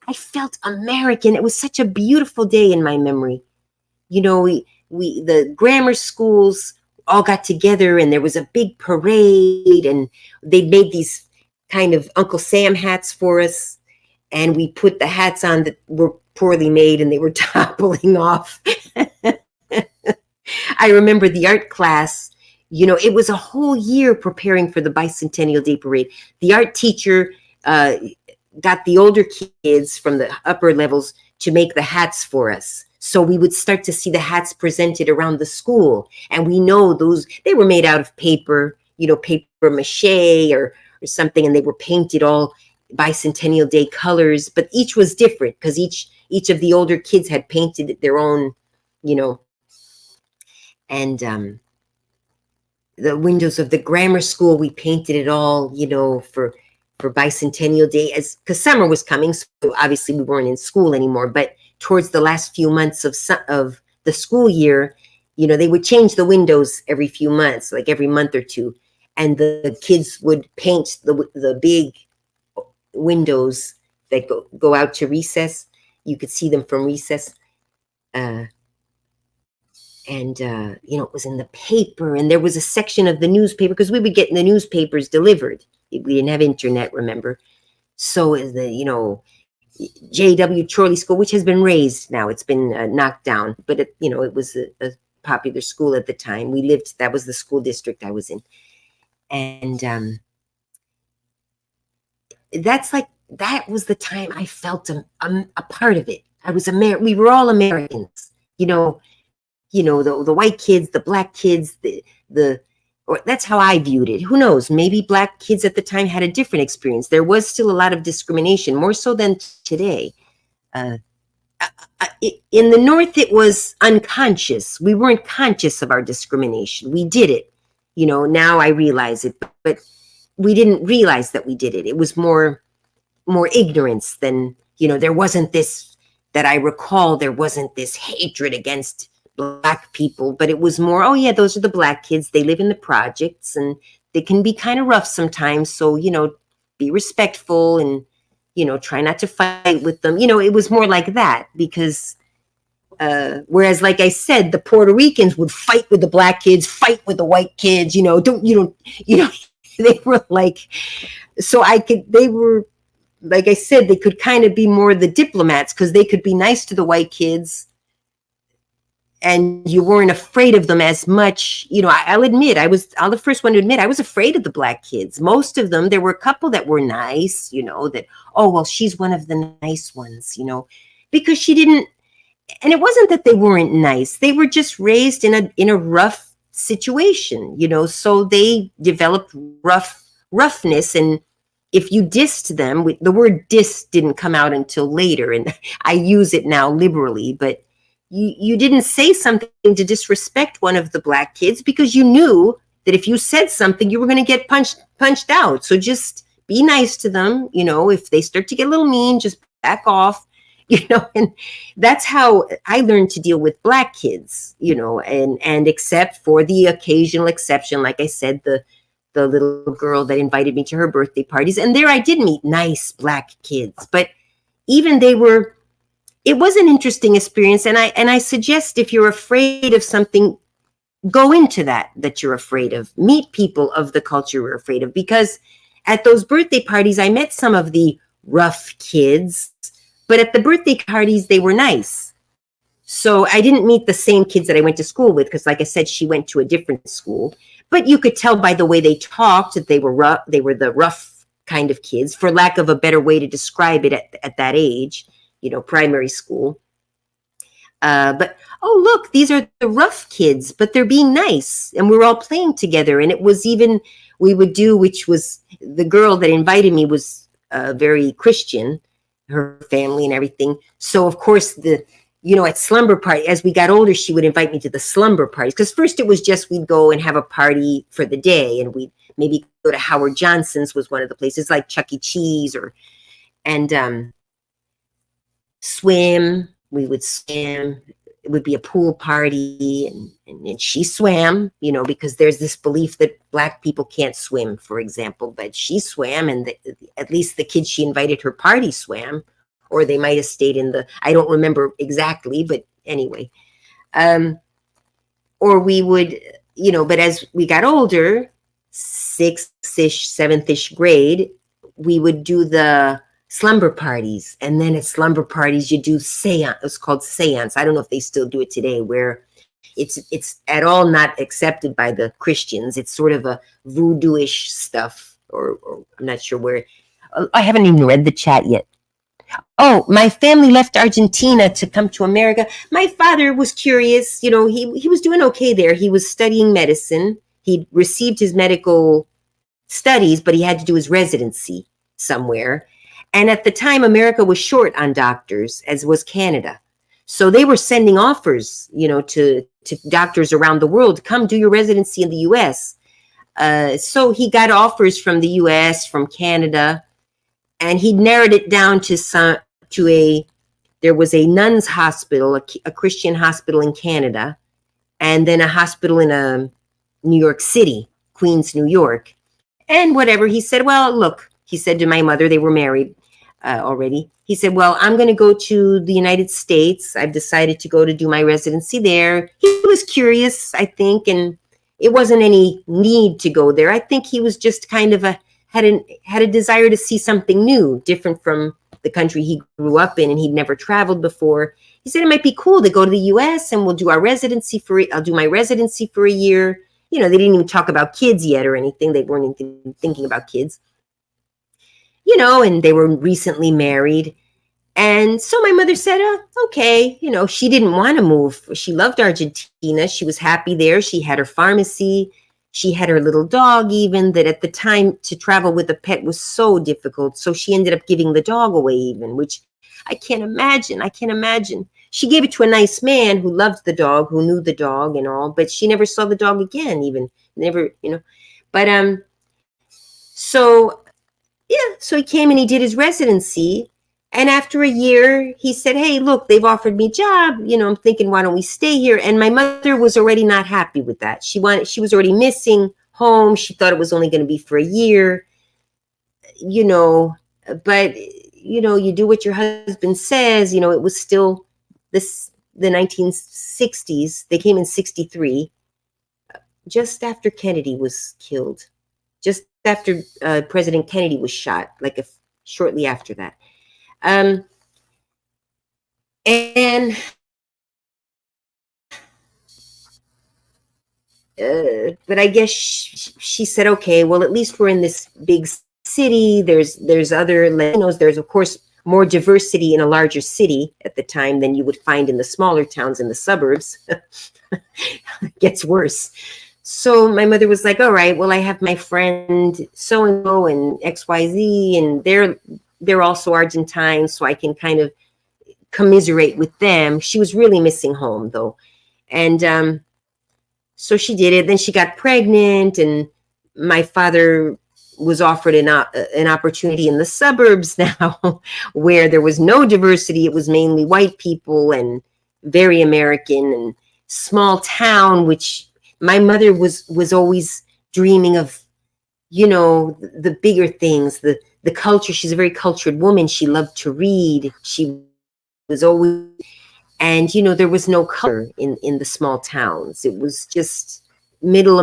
I felt American. It was such a beautiful day in my memory. The grammar schools all got together and there was a big parade, and they made these kind of Uncle Sam hats for us. And we put the hats on that were poorly made and they were toppling off. I remember the art class, it was a whole year preparing for the Bicentennial Day Parade. The art teacher got the older kids from the upper levels to make the hats for us. So we would start to see the hats presented around the school. And we know they were made out of paper, paper mache or something, and they were painted all Bicentennial Day colors, but each was different because each of the older kids had painted their own, and the windows of the grammar school, we painted it all, for Bicentennial Day, because summer was coming, so obviously we weren't in school anymore. But towards the last few months of the school year, they would change the windows every few months, like every month or two, and the kids would paint the big windows that go out to recess. You could see them from recess. It was in the paper, and there was a section of the newspaper because we would get the newspapers delivered. We didn't have internet, remember? So the, J.W. Chorley School, which has been razed now, it's been knocked down, but it was a popular school at the time. That was the school district I was in. And that was the time I felt a part of it. I was we were all Americans, the white kids, the black kids, or that's how I viewed it. Who knows? Maybe Black kids at the time had a different experience. There was still a lot of discrimination, more so than today. Uh, in the North, it was unconscious. We weren't conscious of our discrimination. We did it. Now I realize it, but we didn't realize that we did it. It was more ignorance than, there wasn't this, that I recall, there wasn't this hatred against Black people, but it was more, oh yeah, those are the Black kids. They live in the projects and they can be kind of rough sometimes. So, be respectful and, try not to fight with them. It was more like that because, whereas, like I said, the Puerto Ricans would fight with the Black kids, fight with the white kids, they were like, they were, like I said, they could kind of be more the diplomats because they could be nice to the white kids and you weren't afraid of them as much. I'll admit, I'm the first one to admit I was afraid of the Black kids. Most of them, there were a couple that were nice, that, oh, well, she's one of the nice ones, because she didn't, and it wasn't that they weren't nice. They were just raised in a rough situation, so they developed roughness. And if you dissed them, the word diss didn't come out until later, and I use it now liberally, but you didn't say something to disrespect one of the Black kids because you knew that if you said something, you were going to get punched out. So just be nice to them. If they start to get a little mean, just back off, and that's how I learned to deal with Black kids, and except for the occasional exception, like I said, the little girl that invited me to her birthday parties. And there I did meet nice Black kids, but even it was an interesting experience. And I suggest if you're afraid of something, go into that you're afraid of. Meet people of the culture you're afraid of, because at those birthday parties, I met some of the rough kids, but at the birthday parties, they were nice. So I didn't meet the same kids that I went to school with, because like I said, she went to a different school. But you could tell by the way they talked that they were rough. They were the rough kind of kids, for lack of a better way to describe it at that age, primary school. But, oh, look, these are the rough kids, but they're being nice. And we're all playing together. And it was even, we would do, which was, the girl that invited me was very Christian, her family and everything. So, of course, at slumber party, as we got older, she would invite me to the slumber parties. Because first it was just we'd go and have a party for the day. And we'd maybe go to Howard Johnson's, was one of the places, like Chuck E. Cheese, and swim. We would swim. It would be a pool party, and she swam, because there's this belief that Black people can't swim, for example, but she swam, and at least the kids she invited her party swam, or they might have stayed I don't remember exactly, but anyway. Or we would, but as we got older, 6th-ish, 7th-ish grade, we would do the slumber parties. And then at slumber parties, you do seance. It's called seance. I don't know if they still do it today, where it's at all not accepted by the Christians. It's sort of a voodoo-ish stuff, or I'm not sure where. I haven't even read the chat yet. Oh, my family left Argentina to come to America. My father was curious. He was doing okay there. He was studying medicine. He received his medical studies, but he had to do his residency somewhere. And at the time, America was short on doctors, as was Canada. So they were sending offers, to doctors around the world to come do your residency in the U.S. So he got offers from the U.S., from Canada, and he narrowed it down there was a nuns hospital, a Christian hospital in Canada, and then a hospital in New York City, Queens, New York. And whatever, he said, well, look, he said to my mother, they were married already. He said, well, I'm going to go to the United States. I've decided to go to do my residency there. He was curious, I think, and it wasn't any need to go there. I think he was just kind of had a desire to see something new, different from the country he grew up in, and he'd never traveled before. He said it might be cool to go to the U.S. and I'll do my residency for a year. They didn't even talk about kids yet or anything. They weren't even thinking about kids. And they were recently married. And so my mother said, okay, she didn't want to move. She loved Argentina. She was happy there. She had her pharmacy. She had her little dog, even that at the time to travel with a pet was so difficult. So she ended up giving the dog away, even, which I can't imagine. I can't imagine. She gave it to a nice man who loved the dog, who knew the dog and all, but she never saw the dog again, even never, But so yeah, so he came and he did his residency. And after a year, he said, "Hey, look, they've offered me a job. I'm thinking, why don't we stay here?" And my mother was already not happy with that. She was already missing home. She thought it was only going to be for a year, but you do what your husband says. It was still the 1960s. They came in 63, just after Kennedy was killed, just after President Kennedy was shot, shortly after that. And but I guess she said, okay, well, at least we're in this big city. There's other Latinos. There's, of course, more diversity in a larger city at the time than you would find in the smaller towns in the suburbs. It gets worse. So my mother was like, all right, well, I have my friend so-and-so and XYZ, and they're also Argentine, so I can kind of commiserate with them. She was really missing home, though. And so she did it. Then she got pregnant, and my father was offered an opportunity in the suburbs now where there was no diversity. It was mainly white people and very American and small town, which my mother was always dreaming of, the bigger things, the culture. She's a very cultured woman. She loved to read. She was always, and there was no color in the small towns. It was just middle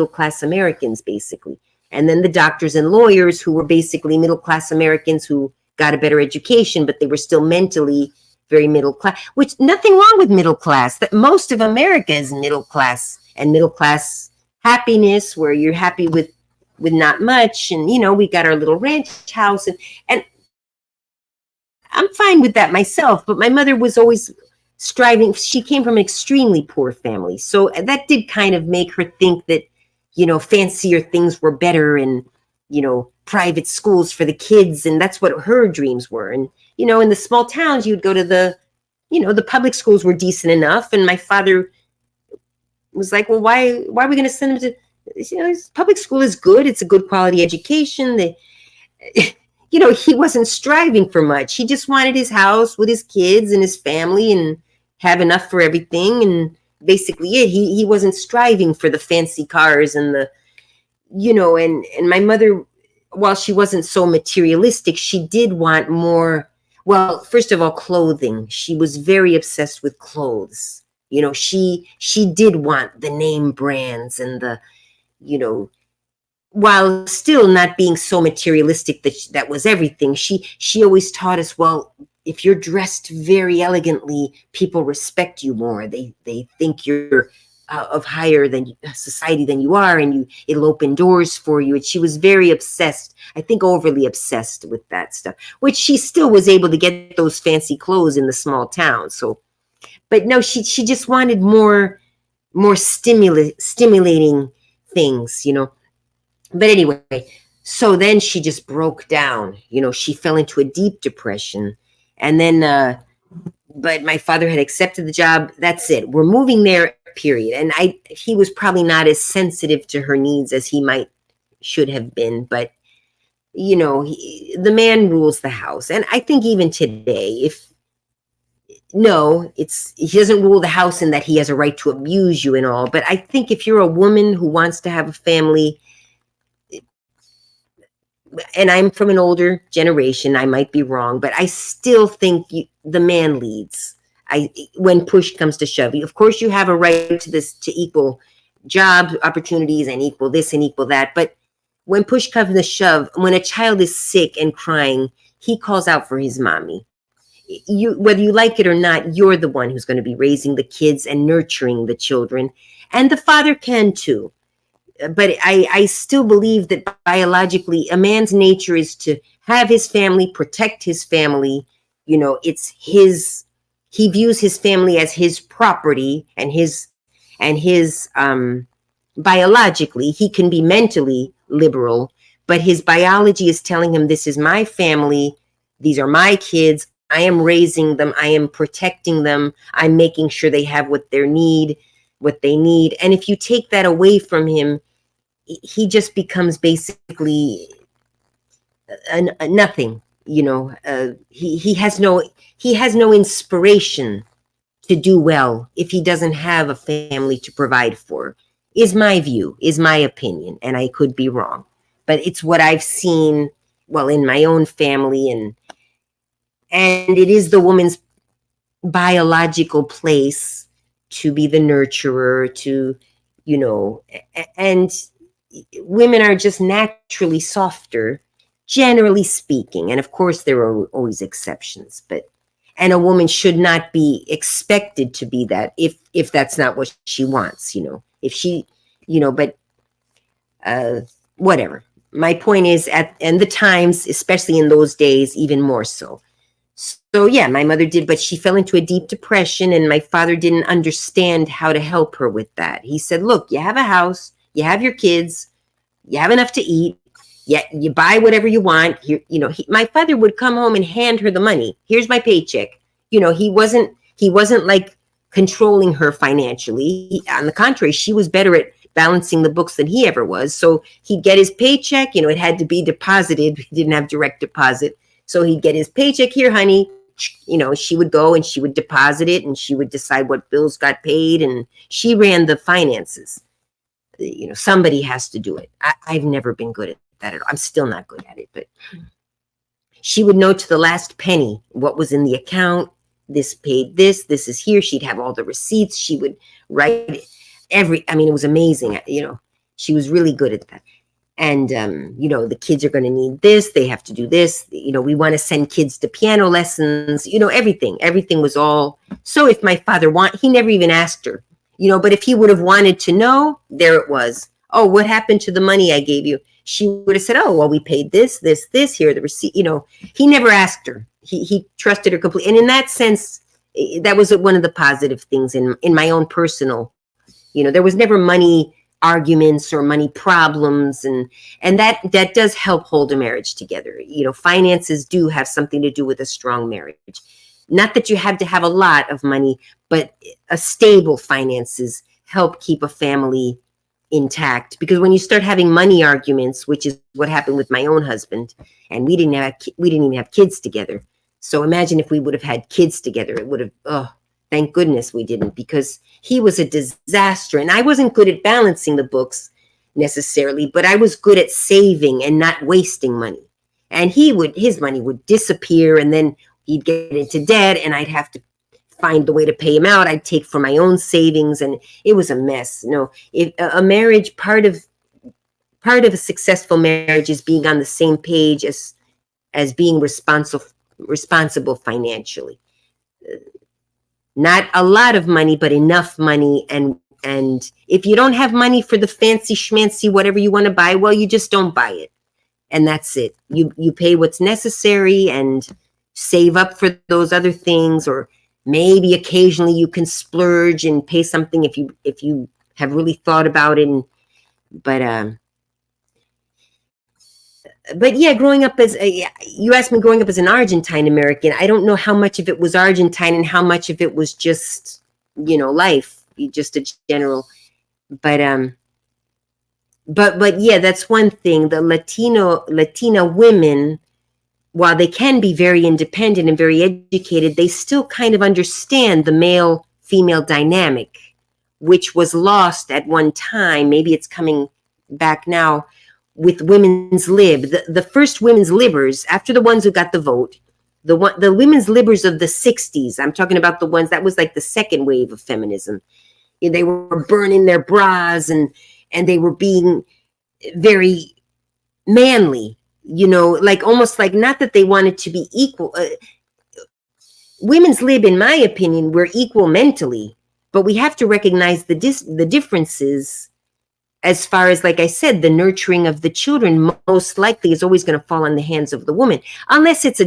class Americans, basically. And then the doctors and lawyers, who were basically middle class Americans who got a better education, but they were still mentally very middle class, which nothing wrong with middle class. That most of America is middle class, and middle class happiness, where you're happy with not much. And, we got our little ranch house, and I'm fine with that myself. But my mother was always striving. She came from an extremely poor family. So that did kind of make her think that, fancier things were better, and, private schools for the kids. And that's what her dreams were. And, in the small towns, you'd go to the public schools were decent enough. And my father was like, well, why are we going to send him to, public school is good. It's a good quality education. He wasn't striving for much. He just wanted his house with his kids and his family and have enough for everything. And basically he wasn't striving for the fancy cars and and my mother, while she wasn't so materialistic, she did want more. Well, first of all, clothing. She was very obsessed with clothes. She did want the name brands and the, while still not being so materialistic that was everything. She always taught us, well, if you're dressed very elegantly, people respect you more. They think you're of higher than society than you are, and it'll open doors for you. And she was very obsessed, I think overly obsessed with that stuff, which she still was able to get those fancy clothes in the small town. So, but no, she just wanted more stimulating things, But anyway, so then she just broke down. She fell into a deep depression. And then, but my father had accepted the job. That's it. We're moving there, period. And he was probably not as sensitive to her needs as he should have been. But, the man rules the house. And I think even today, he doesn't rule the house in that he has a right to abuse you and all. But I think if you're a woman who wants to have a family, and I'm from an older generation, I might be wrong, but I still think the man leads. When push comes to shove, of course, you have a right to equal job opportunities and equal this and equal that. But when push comes to shove, when a child is sick and crying, he calls out for his mommy. Whether you like it or not, you're the one who's going to be raising the kids and nurturing the children, and the father can too. But I still believe that biologically, a man's nature is to have his family, protect his family. It's he views his family as his property and his biologically, he can be mentally liberal, but his biology is telling him, this is my family, these are my kids, I am raising them, I am protecting them, I'm making sure they have what they need. And if you take that away from him, he just becomes basically nothing. He has no inspiration to do well if he doesn't have a family to provide for. Is my view, is my opinion, and I could be wrong, but it's what I've seen, well, in my own family, and it is the woman's biological place to be the nurturer, to, and women are just naturally softer, generally speaking. And of course, there are always exceptions, and a woman should not be expected to be that if that's not what she wants, if she, but whatever. My point is, and the times, especially in those days, even more so. So yeah, my mother did, but she fell into a deep depression, and my father didn't understand how to help her with that. He said, look, you have a house, you have your kids, you have enough to eat, you buy whatever you want. My father would come home and hand her the money. Here's my paycheck. He wasn't like controlling her financially. On the contrary, she was better at balancing the books than he ever was. So he'd get his paycheck, it had to be deposited. He didn't have direct deposit. So he'd get his paycheck, here, honey. She would go and she would deposit it, and she would decide what bills got paid, and she ran the finances. Somebody has to do it. I've never been good at that at all. I'm still not good at it, but she would know to the last penny what was in the account. This paid this is here. She'd have all the receipts. She would write it was amazing. She was really good at that. And, the kids are going to need this. They have to do this. We want to send kids to piano lessons, everything was all. So if my father he never even asked her, but if he would have wanted to know, there it was. Oh, what happened to the money I gave you? She would have said, oh, well, we paid this, here, the receipt. He never asked her. He trusted her completely. And in that sense, that was one of the positive things in my own personal, there was never money arguments or money problems, and that does help hold a marriage together. Finances do have something to do with a strong marriage. Not that you have to have a lot of money, but a stable finances help keep a family intact. Because when you start having money arguments, which is what happened with my own husband, and we didn't even have kids together. So imagine if we would have had kids together, it would have, thank goodness we didn't, because he was a disaster. And I wasn't good at balancing the books necessarily, but I was good at saving and not wasting money. And his money would disappear, and then he'd get into debt, and I'd have to find the way to pay him out. I'd take from my own savings, and it was a mess. If a marriage, part of a successful marriage is being on the same page as being responsible financially. Not a lot of money, but enough money. And if you don't have money for the fancy schmancy, whatever you want to buy, well, you just don't buy it. And that's it. You pay what's necessary and save up for those other things, or maybe occasionally you can splurge and pay something if you have really thought about it. But yeah, growing up you asked me growing up as an Argentine American, I don't know how much of it was Argentine and how much of it was just, life, just a general, but yeah, that's one thing. The Latina women, while they can be very independent and very educated, they still kind of understand the male-female dynamic, which was lost at one time. Maybe it's coming back now with women's lib. The first women's libbers, after the ones who got the vote, the women's libbers of the 60s, I'm talking about the ones that was like the second wave of feminism. They were burning their bras and they were being very manly, like almost like, not that they wanted to be equal. Women's lib, in my opinion, were equal mentally, but we have to recognize the differences as far as, like I said, the nurturing of the children most likely is always going to fall on the hands of the woman, unless it's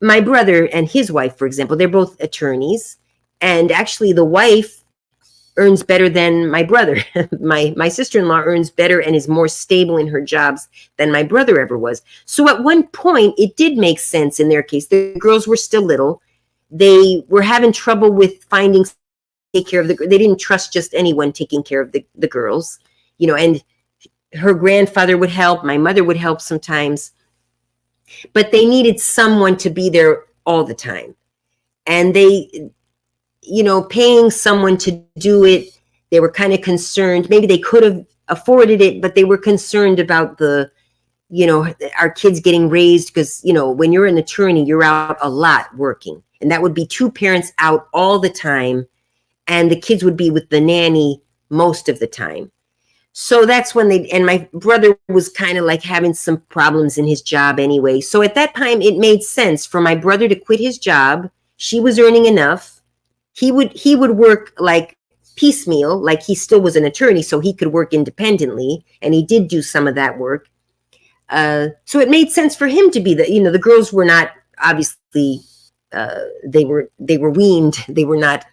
my brother and his wife, for example, they're both attorneys. And actually the wife earns better than my brother. My sister-in-law earns better and is more stable in her jobs than my brother ever was. So at one point, it did make sense in their case. The girls were still little. They were having trouble with finding take care of they didn't trust just anyone taking care of the girls, and her grandfather would help. My mother would help sometimes, but they needed someone to be there all the time. And they, paying someone to do it, they were kind of concerned. Maybe they could have afforded it, but they were concerned about our kids getting raised because, when you're an attorney, you're out a lot working. And that would be two parents out all the time. And the kids would be with the nanny most of the time. So that's when and my brother was kind of like having some problems in his job anyway. So at that time, it made sense for my brother to quit his job. She was earning enough. He would work like piecemeal, like he still was an attorney, so he could work independently. And he did do some of that work. So it made sense for him to be the girls were not, obviously, they were weaned. They were not,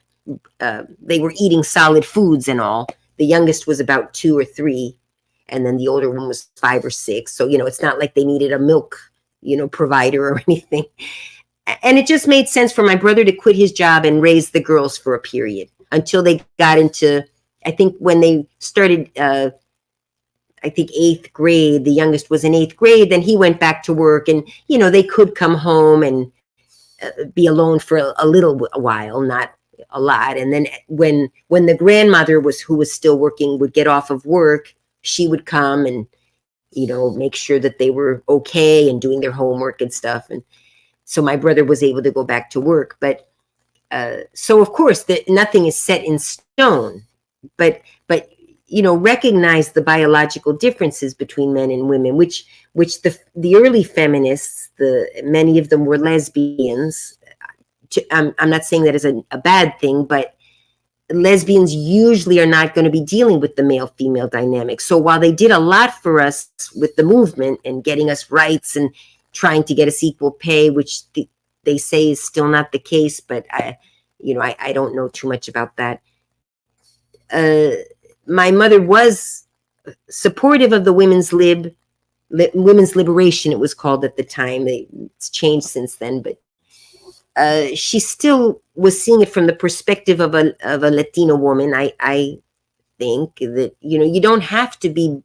they were eating solid foods and all. The youngest was about 2 or 3, and then the older one was 5 or 6. So, it's not like they needed a milk, provider or anything. And it just made sense for my brother to quit his job and raise the girls for a period until they got into, I think when they started, 8th grade, the youngest was in 8th grade, then he went back to work, and, they could come home and be alone for a little while, not a lot. And then when the grandmother who was still working would get off of work, she would come and, make sure that they were okay and doing their homework and stuff. And so my brother was able to go back to work. But so of course nothing is set in stone, but recognize the biological differences between men and women, which the early feminists, many of them were lesbians. I'm not saying that is a bad thing, but lesbians usually are not going to be dealing with the male-female dynamic. So while they did a lot for us with the movement and getting us rights and trying to get us equal pay, which they say is still not the case, but I don't know too much about that. My mother was supportive of the women's liberation, it was called at the time. It's changed since then, but she still was seeing it from the perspective of a Latino woman. I think that, you don't have to be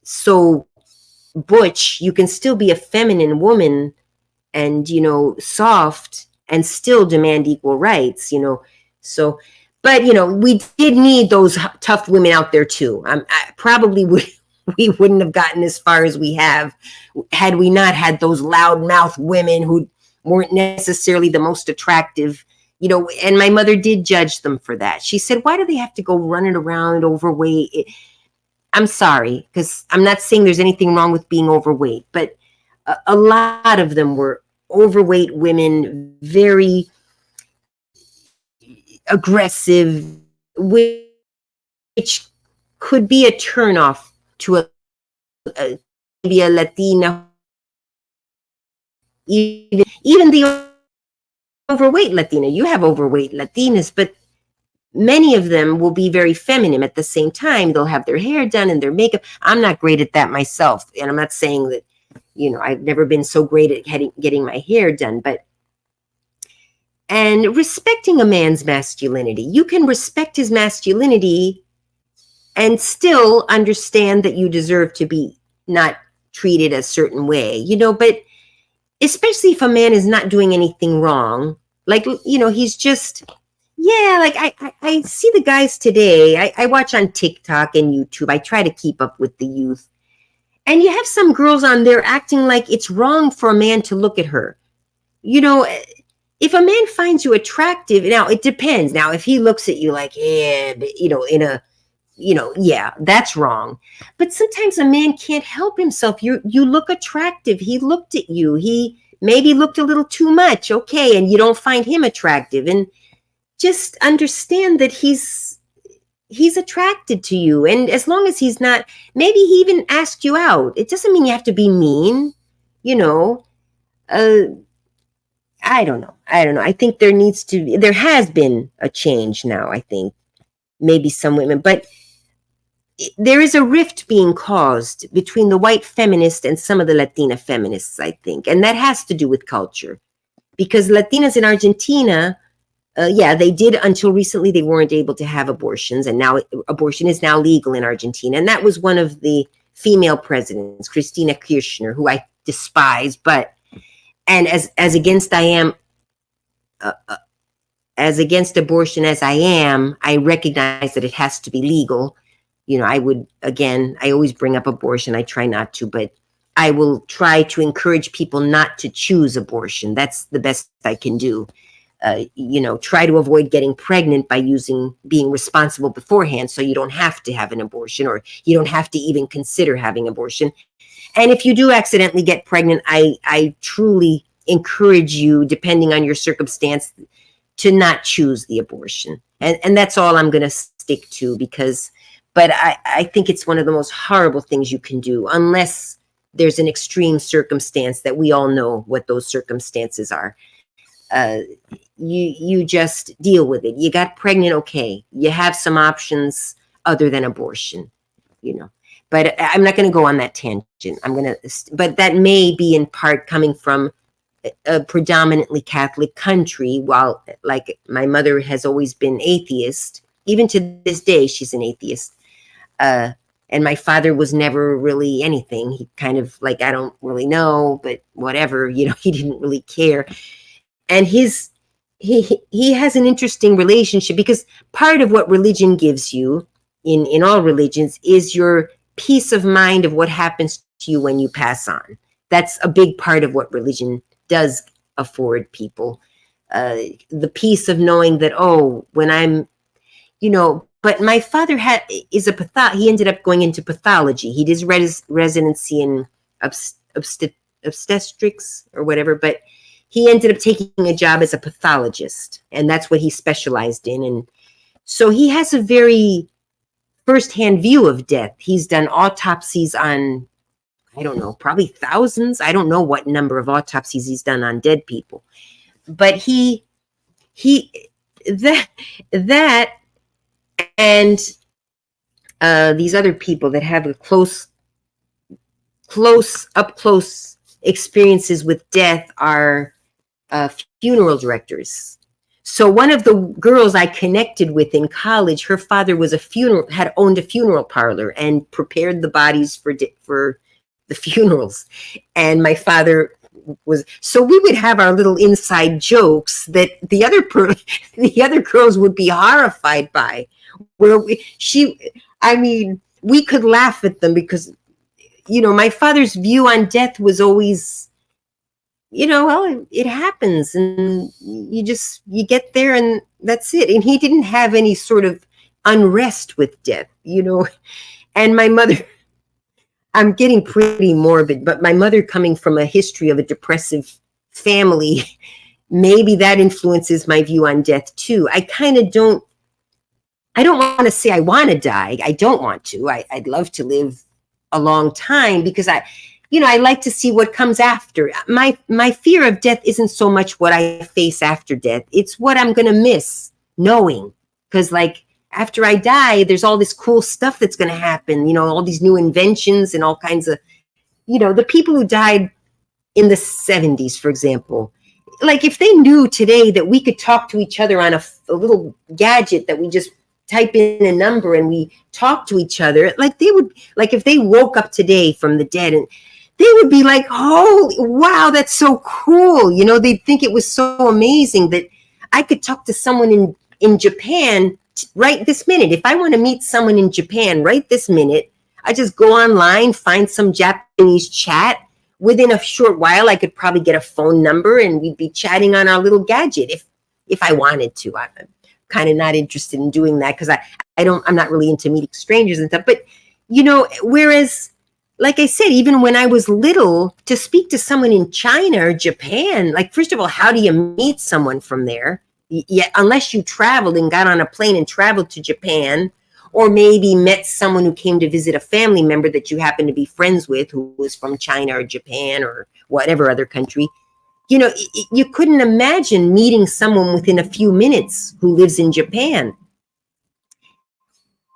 so butch. You can still be a feminine woman and, soft and still demand equal rights, So, but, we did need those tough women out there too. I probably we wouldn't have gotten as far as we have had we not had those loudmouth women who weren't necessarily the most attractive, and my mother did judge them for that. She said, why do they have to go running around overweight? I'm sorry, because I'm not saying there's anything wrong with being overweight, but a lot of them were overweight women, very aggressive, which could be a turnoff to maybe a Latina. Even the overweight Latina, you have overweight Latinas, but many of them will be very feminine at the same time. They'll have their hair done and their makeup. I'm not great at that myself. And I'm not saying that, I've never been so great at getting my hair done, and respecting a man's masculinity. You can respect his masculinity and still understand that you deserve to be not treated a certain way, but especially if a man is not doing anything wrong, like, he's just, like I see the guys today. I watch on TikTok and YouTube. I try to keep up with the youth. And you have some girls on there acting like it's wrong for a man to look at her. If a man finds you attractive, now it depends. Now, if he looks at you like, that's wrong. But sometimes a man can't help himself. You look attractive. He looked at you. He maybe looked a little too much. Okay. And you don't find him attractive. And just understand that he's attracted to you. And as long as he's not, maybe he even asked you out. It doesn't mean you have to be mean, I don't know. I think there has been a change now, I think. maybe some women, but there is a rift being caused between the white feminists and some of the Latina feminists, I think. And that has to do with culture, because Latinas in Argentina, yeah, they did until recently, they weren't able to have abortions. And now abortion is now legal in Argentina. And that was one of the female presidents, Cristina Kirchner, who I despise, but, and as against I am, as against abortion as I am, I recognize that it has to be legal. You know, I would, again, I always bring up abortion. I try not to, but I will try to encourage people not to choose abortion. That's the best I can do. You know, try to avoid getting pregnant by being responsible beforehand, so you don't have to have an abortion, or you don't have to even consider having abortion. And if you do accidentally get pregnant, I truly encourage you, depending on your circumstance, to not choose the abortion. And that's all I'm going to stick to, because, but I think it's one of the most horrible things you can do, unless there's an extreme circumstance that we all know what those circumstances are. You just deal with it. You got pregnant, okay. You have some options other than abortion, you know. But I'm not going to go on that tangent. But that may be in part coming from a predominantly Catholic country, while, like, my mother has always been atheist. Even to this day, she's an atheist. And my father was never really anything. He kind of like, I don't really know, but whatever, you know, he didn't really care. And he has an interesting relationship, because part of what religion gives you in all religions is your peace of mind of what happens to you when you pass on. That's a big part of what religion does afford people. The peace of knowing that, oh, when I'm, you know, but my father he ended up going into pathology. He did residency in obstetrics or whatever, but he ended up taking a job as a pathologist, and that's what he specialized in. And so he has a very firsthand view of death. He's done autopsies on, I don't know, probably thousands. I don't know what number of autopsies he's done on dead people, but that and these other people that have a close experiences with death are funeral directors. So one of the girls I connected with in college, her father was had owned a funeral parlor and prepared the bodies for the funerals. And my father so we would have our little inside jokes that the other girls would be horrified by, where we could laugh at them, because, you know, my father's view on death was always, you know, well, it happens, and you get there, and that's it. And he didn't have any sort of unrest with death, you know. And my mother, I'm getting pretty morbid, but my mother, coming from a history of a depressive family, maybe that influences my view on death too. I don't want to say I want to die. I don't want to. I'd love to live a long time, because I like to see what comes after. My fear of death isn't so much what I face after death. It's what I'm going to miss knowing. Because, like, after I die, there's all this cool stuff that's going to happen, you know, all these new inventions and all kinds of, you know, the people who died in the 70s, for example, like, if they knew today that we could talk to each other on a little gadget that we just type in a number and we talk to each other, like, they would, like, if they woke up today from the dead, and they would be like, oh, wow, that's so cool. You know, they'd think it was so amazing that I could talk to someone in Japan right this minute. If I want to meet someone in Japan right this minute, I just go online, find some Japanese chat. Within a short while, I could probably get a phone number, and we'd be chatting on our little gadget if I wanted to. I'm kind of not interested in doing that, because I'm not really into meeting strangers and stuff. But, you know, whereas, like I said, even when I was little, to speak to someone in China or Japan, like, first of all, how do you meet someone from there? Yeah, unless you traveled and got on a plane and traveled to Japan, or maybe met someone who came to visit a family member that you happen to be friends with, who was from China or Japan or whatever other country. You know, you couldn't imagine meeting someone within a few minutes who lives in Japan.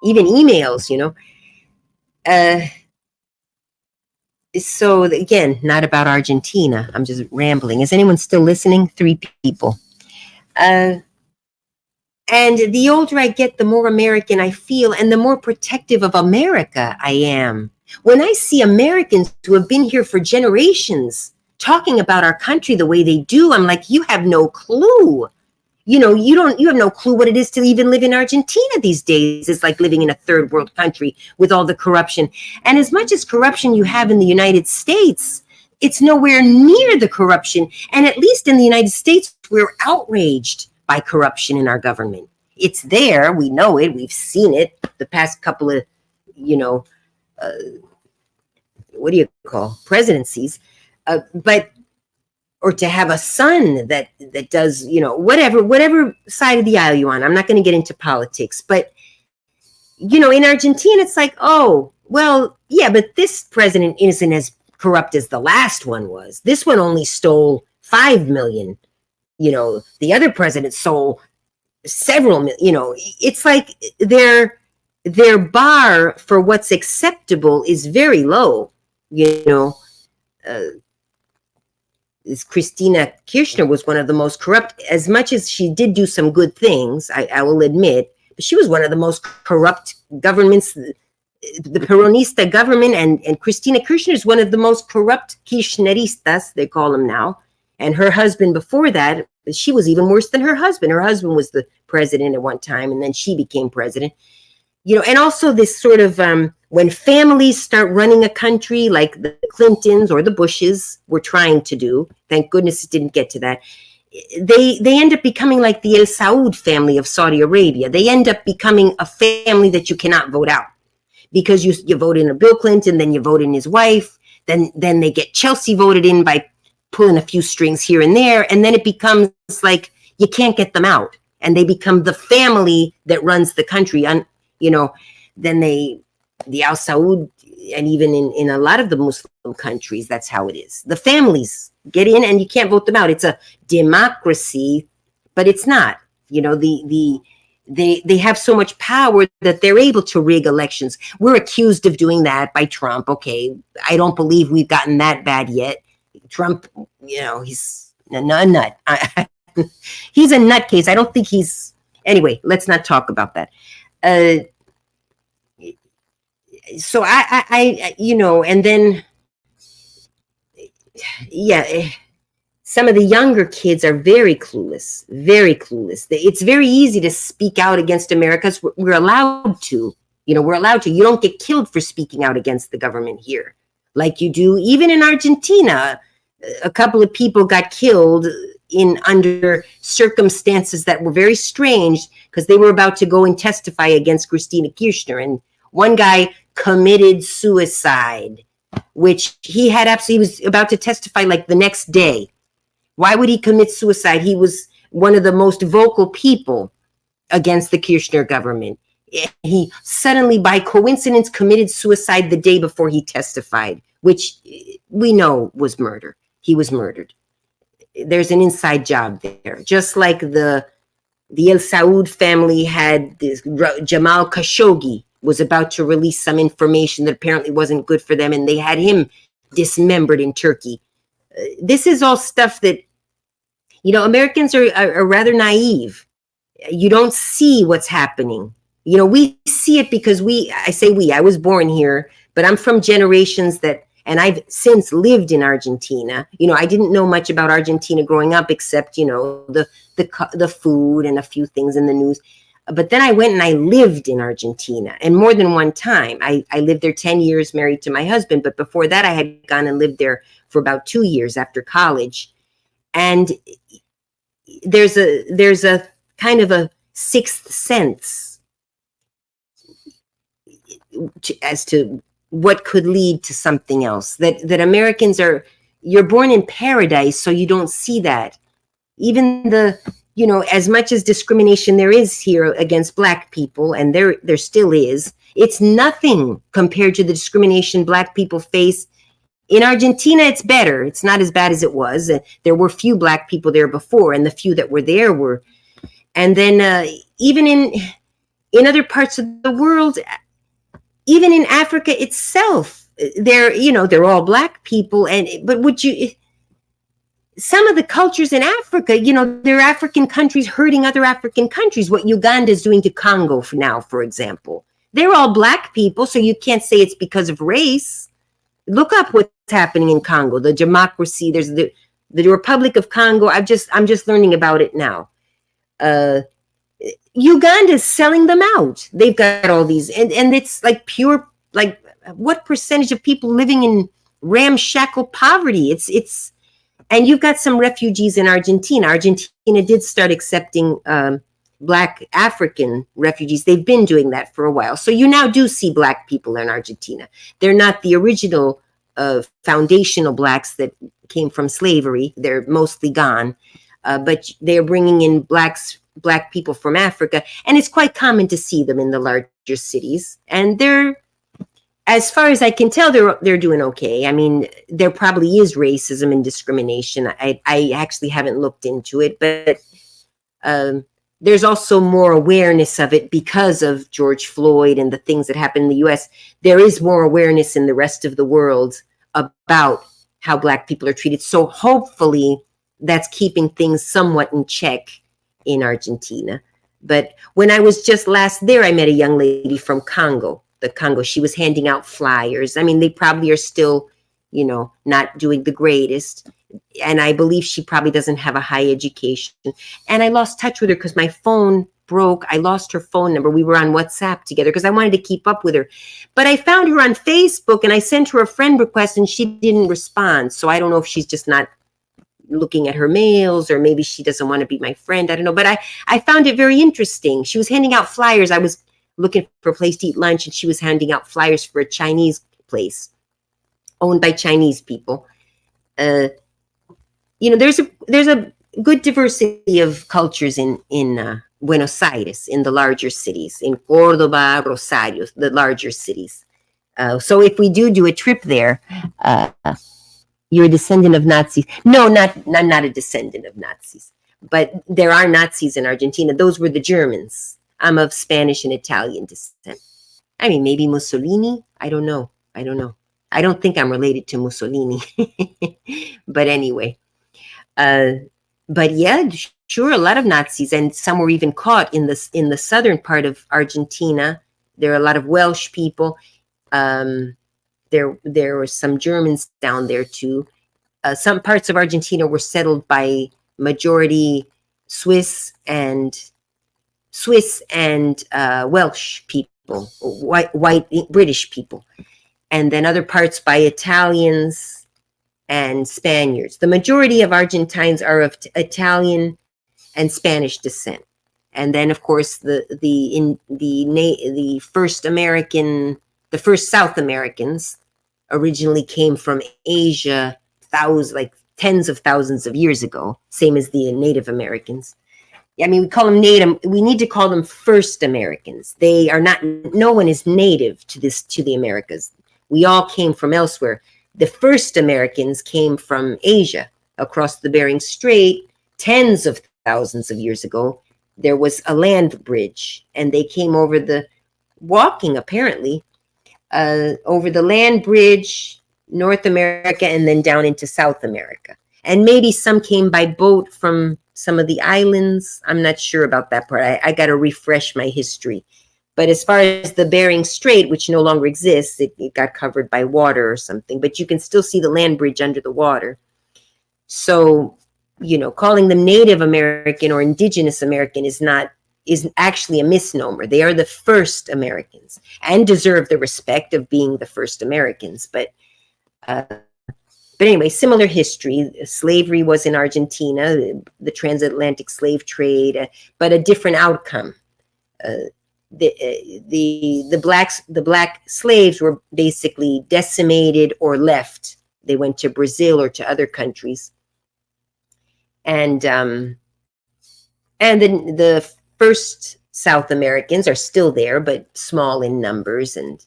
even emails, So again, not about Argentina. I'm just rambling. Is anyone still listening? 3 people. And the older I get, the more American I feel and the more protective of America I am. When I see Americans who have been here for generations talking about our country the way they do, I'm like, you have no clue. You have no clue what it is to even live in Argentina these days. It's like living in a third world country with all the corruption. And as much as corruption you have in the United States, it's nowhere near the corruption. And at least in the United States, we're outraged by corruption in our government. It's there. We know it. We've seen it the past couple of, what do you call presidencies? Or to have a son that does, whatever side of the aisle you're on. I'm not going to get into politics, but, in Argentina, it's like, oh, well, yeah, but this president isn't as corrupt as the last one was. This one only stole 5 million. The other president stole several million. It's like their bar for what's acceptable is very low. Christina Kirchner was one of the most corrupt, as much as she did do some good things, I will admit, but she was one of the most corrupt governments, the Peronista government, and Christina Kirchner is one of the most corrupt Kirchneristas, they call them now. And her husband before that, she was even worse than her husband. Her husband was the president at one time, and then she became president. And also this sort of, when families start running a country like the Clintons or the Bushes were trying to do, thank goodness it didn't get to that, they end up becoming like the El Saud family of Saudi Arabia. They end up becoming a family that you cannot vote out because you vote in a Bill Clinton, then you vote in his wife, then they get Chelsea voted in by pulling a few strings here and there, and then it becomes like you can't get them out, and they become the family that runs the country. Then the Al Saud, and even in a lot of the Muslim countries, that's how it is. The families get in and you can't vote them out. It's a democracy, but it's not. They have so much power that they're able to rig elections. We're accused of doing that by Trump. Okay, I don't believe we've gotten that bad yet. Trump, he's a nut. He's a nutcase. I don't think he's. Anyway, let's not talk about that. So I and then, yeah, some of the younger kids are very clueless, very clueless. It's very easy to speak out against America. We're allowed to, we're allowed to. You don't get killed for speaking out against the government here, like you do even in Argentina. A couple of people got killed under circumstances that were very strange because they were about to go and testify against Christina Kirchner, and one guy committed suicide, which he was about to testify like the next day. Why would he commit suicide? He was one of the most vocal people against the Kirchner government. He suddenly, by coincidence, committed suicide the day before he testified, which we know was murder. He was murdered. There's an inside job there. Just like the El Saud family had this, Jamal Khashoggi was about to release some information that apparently wasn't good for them, and they had him dismembered in Turkey. This is all stuff that, Americans are rather naive. You don't see what's happening. We see it because I was born here, but I'm from generations and I've since lived in Argentina. I didn't know much about Argentina growing up, except, the food and a few things in the news. But then I went and I lived in Argentina, and more than one time. I lived there 10 years married to my husband. But before that, I had gone and lived there for about 2 years after college. And there's a kind of a sixth sense as to what could lead to something else, that Americans you're born in paradise, so you don't see that. Even as much as discrimination there is here against Black people, and there still is, it's nothing compared to the discrimination Black people face. In Argentina, it's better. It's not as bad as it was. There were few Black people there before, and the few that were there were. And then even in other parts of the world, even in Africa itself, they're all black people. But some of the cultures in Africa, there are African countries hurting other African countries. What Uganda is doing to Congo now, for example. They're all black people, so you can't say it's because of race. Look up what's happening in Congo, the democracy. There's the Republic of Congo. I'm just learning about it now. Uganda is selling them out. They've got all these, and it's like pure, like, what percentage of people living in ramshackle poverty? It's and you've got some refugees in Argentina. Argentina did start accepting Black African refugees. They've been doing that for a while. So you now do see Black people in Argentina. They're not the original foundational Blacks that came from slavery. They're mostly gone. But they're bringing in Black people from Africa. And it's quite common to see them in the larger cities. And they're, as far as I can tell, they're doing okay. I mean, there probably is racism and discrimination. I actually haven't looked into it, but there's also more awareness of it because of George Floyd and the things that happened in the US. There is more awareness in the rest of the world about how Black people are treated. So hopefully that's keeping things somewhat in check in Argentina. But when I was just last there, I met a young lady from the Congo. She was handing out flyers. I mean, they probably are still, not doing the greatest. And I believe she probably doesn't have a high education. And I lost touch with her because my phone broke. I lost her phone number. We were on WhatsApp together because I wanted to keep up with her. But I found her on Facebook and I sent her a friend request and she didn't respond. So I don't know if she's just not looking at her mails, or maybe she doesn't want to be my friend. I don't know. But I found it very interesting. She was handing out flyers. I was looking for a place to eat lunch and she was handing out flyers for a Chinese place owned by Chinese people. There's a good diversity of cultures in Buenos Aires, in the larger cities, in Cordoba, Rosario, the larger cities. So if we do a trip there, you're a descendant of Nazis. No, I'm not a descendant of Nazis, but there are Nazis in Argentina. Those were the Germans. I'm of Spanish and Italian descent. I mean, maybe Mussolini. I don't know. I don't think I'm related to Mussolini. But anyway, but yeah, sure, a lot of Nazis, and some were even caught in the southern part of Argentina. There are a lot of Welsh people. There were some Germans down there too. Some parts of Argentina were settled by majority Swiss and Welsh people, white British people, and then other parts by Italians and Spaniards. The majority of Argentines are of Italian and Spanish descent, and then of course the first South Americans originally came from Asia, tens of thousands of years ago, same as the Native Americans. I mean, we call them native. We need to call them first Americans. They are not. No one is native to the Americas. We all came from elsewhere. The first Americans came from Asia, across the Bering Strait, tens of thousands of years ago. There was a land bridge, and they came over walking apparently, over the land bridge, North America, and then down into South America. And maybe some came by boat from some of the islands. I'm not sure about that part. I got to refresh my history. But as far as the Bering Strait, which no longer exists, it got covered by water or something. But you can still see the land bridge under the water. So, calling them Native American or Indigenous American is actually a misnomer. They are the first Americans and deserve the respect of being the first Americans. But anyway, similar history. Slavery was in Argentina, the transatlantic slave trade, but a different outcome. The black slaves were basically decimated or left. They went to Brazil or to other countries, and then the first South Americans are still there, but small in numbers, and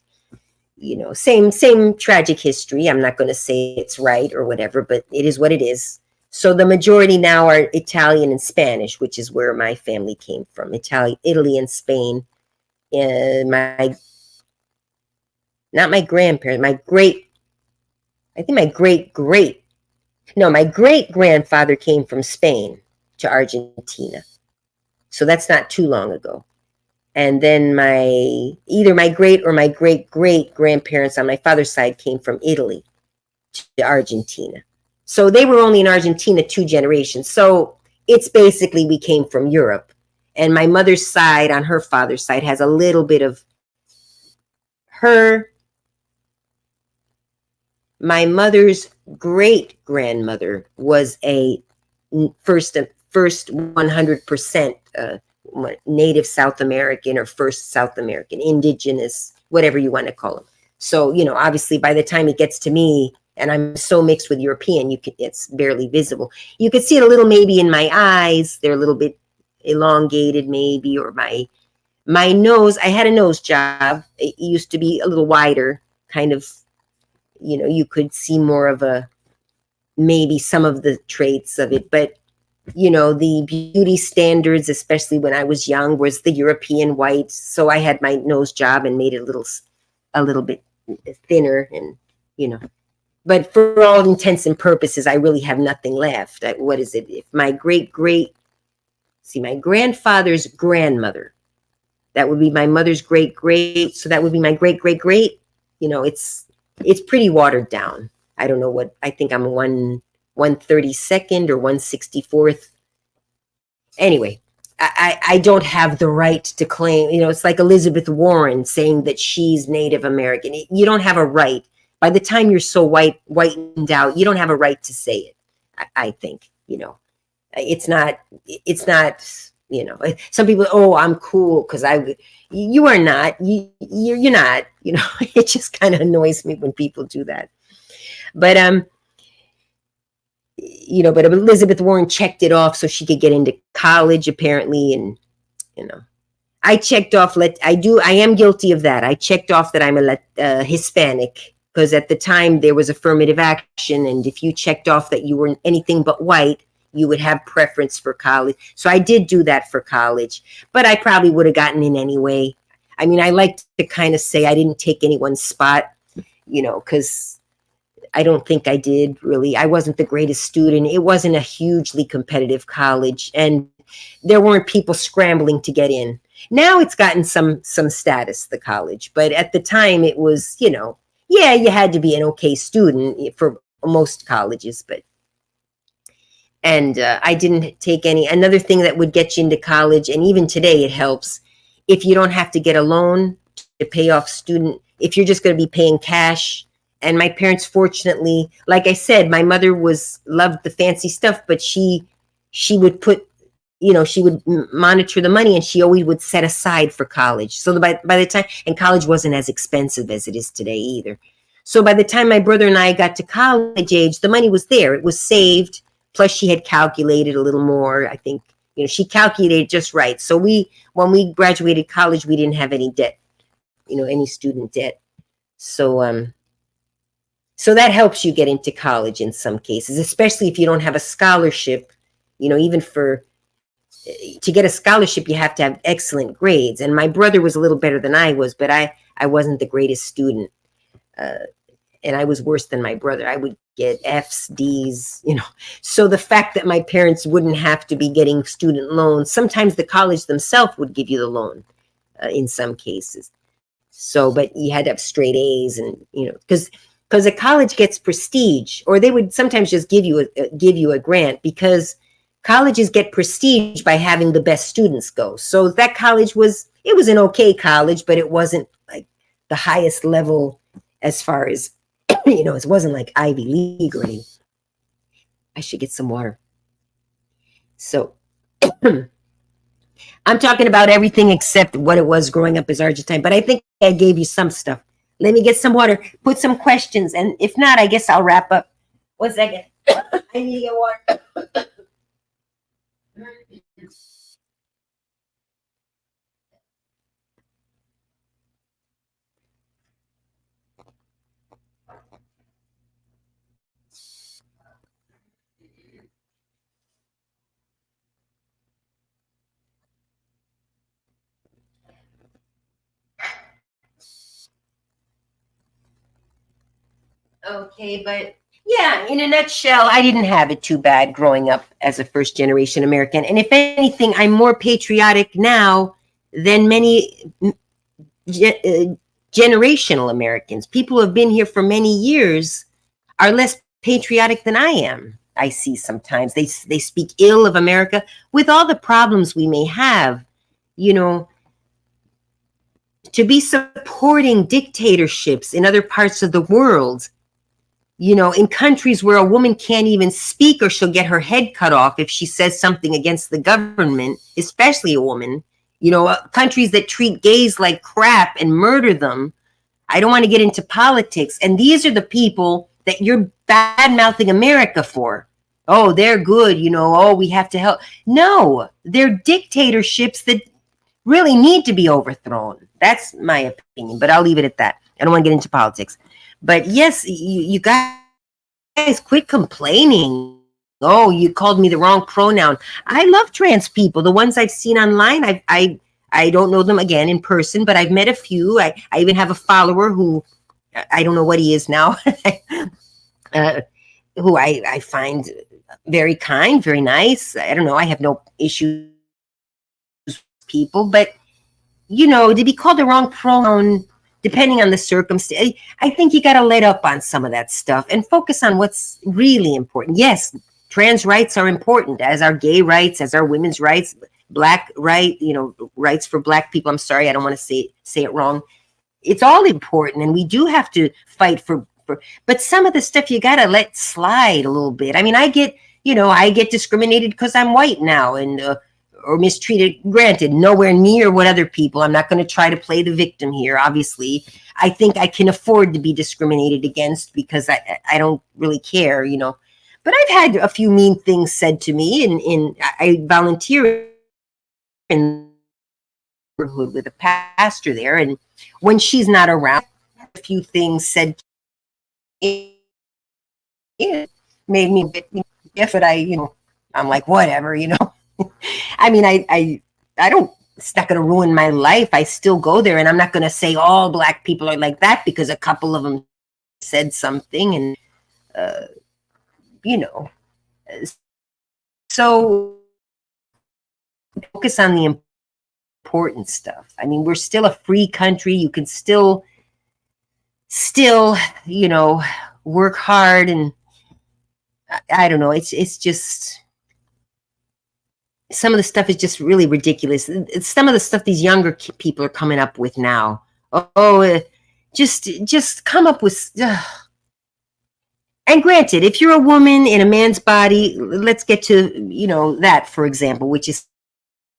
same tragic history. I'm not going to say it's right or whatever, but it is what it is. So the majority now are Italian and Spanish, which is where my family came from. Italy and Spain my not my grandparents, my great, I think my great, no, my great grandfather came from Spain to Argentina. So that's not too long ago. And then either my great or my great great grandparents on my father's side came from Italy to Argentina. So they were only in Argentina 2 generations. So it's basically we came from Europe. And my mother's side on her father's side has a little bit of her. My mother's great grandmother was a first 100% native South American, or first South American, indigenous, whatever you want to call them. So, obviously by the time it gets to me, and I'm so mixed with European, it's barely visible. You could see it a little maybe in my eyes. They're a little bit elongated maybe, or my nose. I had a nose job. It used to be a little wider, kind of, you could see more of maybe some of the traits of it, but the beauty standards, especially when I was young, was the European white. So I had my nose job and made it a little bit thinner, and but for all intents and purposes, I really have nothing left. What is it? If my my grandfather's grandmother, that would be my mother's great great. So that would be my great great great. It's pretty watered down. I don't know what, I think I'm 132nd or 164th. Anyway, I don't have the right to claim, it's like Elizabeth Warren saying that she's Native American. You don't have a right. By the time you're so whitened out, you don't have a right to say it. I think, it's not, some people, oh, I'm cool because you are not, you're not, it just kind of annoys me when people do that. But, but Elizabeth Warren checked it off so she could get into college, apparently. And, I checked off, I am guilty of that. I checked off that I'm a Hispanic, because at the time there was affirmative action. And if you checked off that you were anything but white, you would have preference for college. So I did do that for college, but I probably would have gotten in anyway. I mean, I like to kind of say I didn't take anyone's spot, because I don't think I did really. I wasn't the greatest student. It wasn't a hugely competitive college, and there weren't people scrambling to get in. Now it's gotten some status, the college, but at the time it was, yeah, you had to be an okay student for most colleges, but I didn't take any. Another thing that would get you into college, and even today it helps, if you don't have to get a loan to pay off student, if you're just going to be paying cash. And my parents, fortunately, like I said, my mother loved the fancy stuff, but she would put, she would monitor the money, and she always would set aside for college. So by the time, and college wasn't as expensive as it is today either. So by the time my brother and I got to college age, the money was there. It was saved. Plus she had calculated a little more. I think, she calculated just right. So when we graduated college, we didn't have any debt, any student debt. So, so that helps you get into college in some cases, especially if you don't have a scholarship. Even to get a scholarship, you have to have excellent grades. And my brother was a little better than I was, but I wasn't the greatest student. And I was worse than my brother. I would get F's, D's, So the fact that my parents wouldn't have to be getting student loans, sometimes the college themselves would give you the loan in some cases. So, but you had to have straight A's, and, because a college gets prestige, or they would sometimes just give you a grant, because colleges get prestige by having the best students go. So that college was an okay college, but it wasn't like the highest level as far as, it wasn't like Ivy League or anything. I should get some water. So I'm talking about everything except what it was growing up as Argentine, but I think I gave you some stuff. Let me get some water, put some questions, and if not, I guess I'll wrap up. 1 second. I need to get water. Okay, but yeah, in a nutshell, I didn't have it too bad growing up as a first generation American. And if anything, I'm more patriotic now than many ge- uh, generational Americans. People who have been here for many years are less patriotic than I am. I see sometimes they speak ill of America with all the problems we may have. You know, to be supporting dictatorships in other parts of the world, in countries where a woman can't even speak or she'll get her head cut off if she says something against the government, especially a woman, countries that treat gays like crap and murder them. I don't want to get into politics. And these are the people that you're bad mouthing America for. Oh, they're good, oh, we have to help. No, they're dictatorships that really need to be overthrown. That's my opinion, but I'll leave it at that. I don't want to get into politics. But yes, you guys quit complaining. Oh, you called me the wrong pronoun. I love trans people. The ones I've seen online, I don't know them again in person, but I've met a few. I even have a follower who I don't know what he is now, who I find very kind, very nice. I don't know. I have no issues with people, but to be called the wrong pronoun, depending on the circumstance, I think you got to let up on some of that stuff and focus on what's really important. Yes, trans rights are important, as are gay rights, as are women's rights, black rights for black people. I'm sorry, I don't want to say it wrong. It's all important, and we do have to fight for. But some of the stuff you got to let slide a little bit. I mean, I get discriminated because I'm white now, and or mistreated. Granted, nowhere near what other people. I'm not going to try to play the victim here. Obviously, I think I can afford to be discriminated against because I don't really care, But I've had a few mean things said to me, and I volunteer in the neighborhood with a pastor there, and when she's not around, a few things said to me, it made me a bit. If it, I'm like whatever, I mean, I don't. It's not going to ruin my life. I still go there, and I'm not going to say all black people are like that because a couple of them said something, and you know. So focus on the important stuff. I mean, we're still a free country. You can still, work hard, and I don't know. It's just. Some of the stuff is just really ridiculous. Some of the stuff these younger people are coming up with now. Just come up with. And granted, if you're a woman in a man's body, let's get to that, for example, which is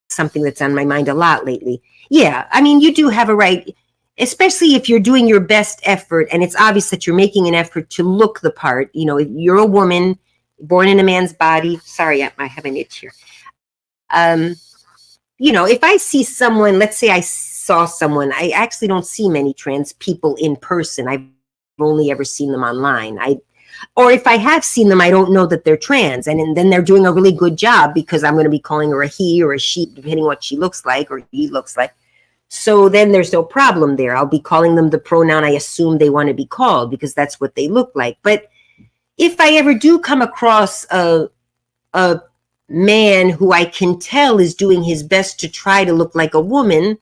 something that's on my mind a lot lately. Yeah, I mean, you do have a right, especially if you're doing your best effort, and it's obvious that you're making an effort to look the part. If you're a woman born in a man's body. Sorry, I have an itch here. If I see someone, let's say I saw someone, I actually don't see many trans people in person. I've only ever seen them online. Or if I have seen them, I don't know that they're trans. And then they're doing a really good job because I'm going to be calling her a he or a she, depending what she looks like or he looks like. So then there's no problem there. I'll be calling them the pronoun I assume they want to be called because that's what they look like. But if I ever do come across a man who I can tell is doing his best to try to look like a woman,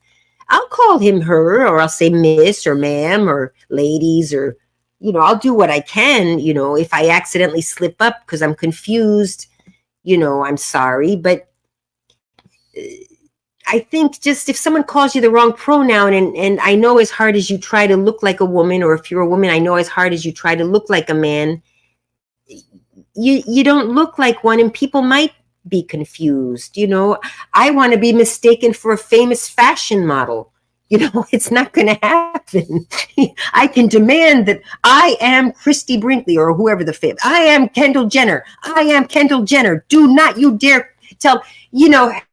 I'll call him her, or I'll say miss or ma'am or ladies, or, I'll do what I can. If I accidentally slip up because I'm confused, I'm sorry. But I think just if someone calls you the wrong pronoun, and I know as hard as you try to look like a woman, or if you're a woman, I know as hard as you try to look like a man, you don't look like one, and people might be confused. I want to be mistaken for a famous fashion model. It's not going to happen. I can demand that I am Christy Brinkley or whoever I am Kendall Jenner. I am Kendall Jenner. Do not you dare tell,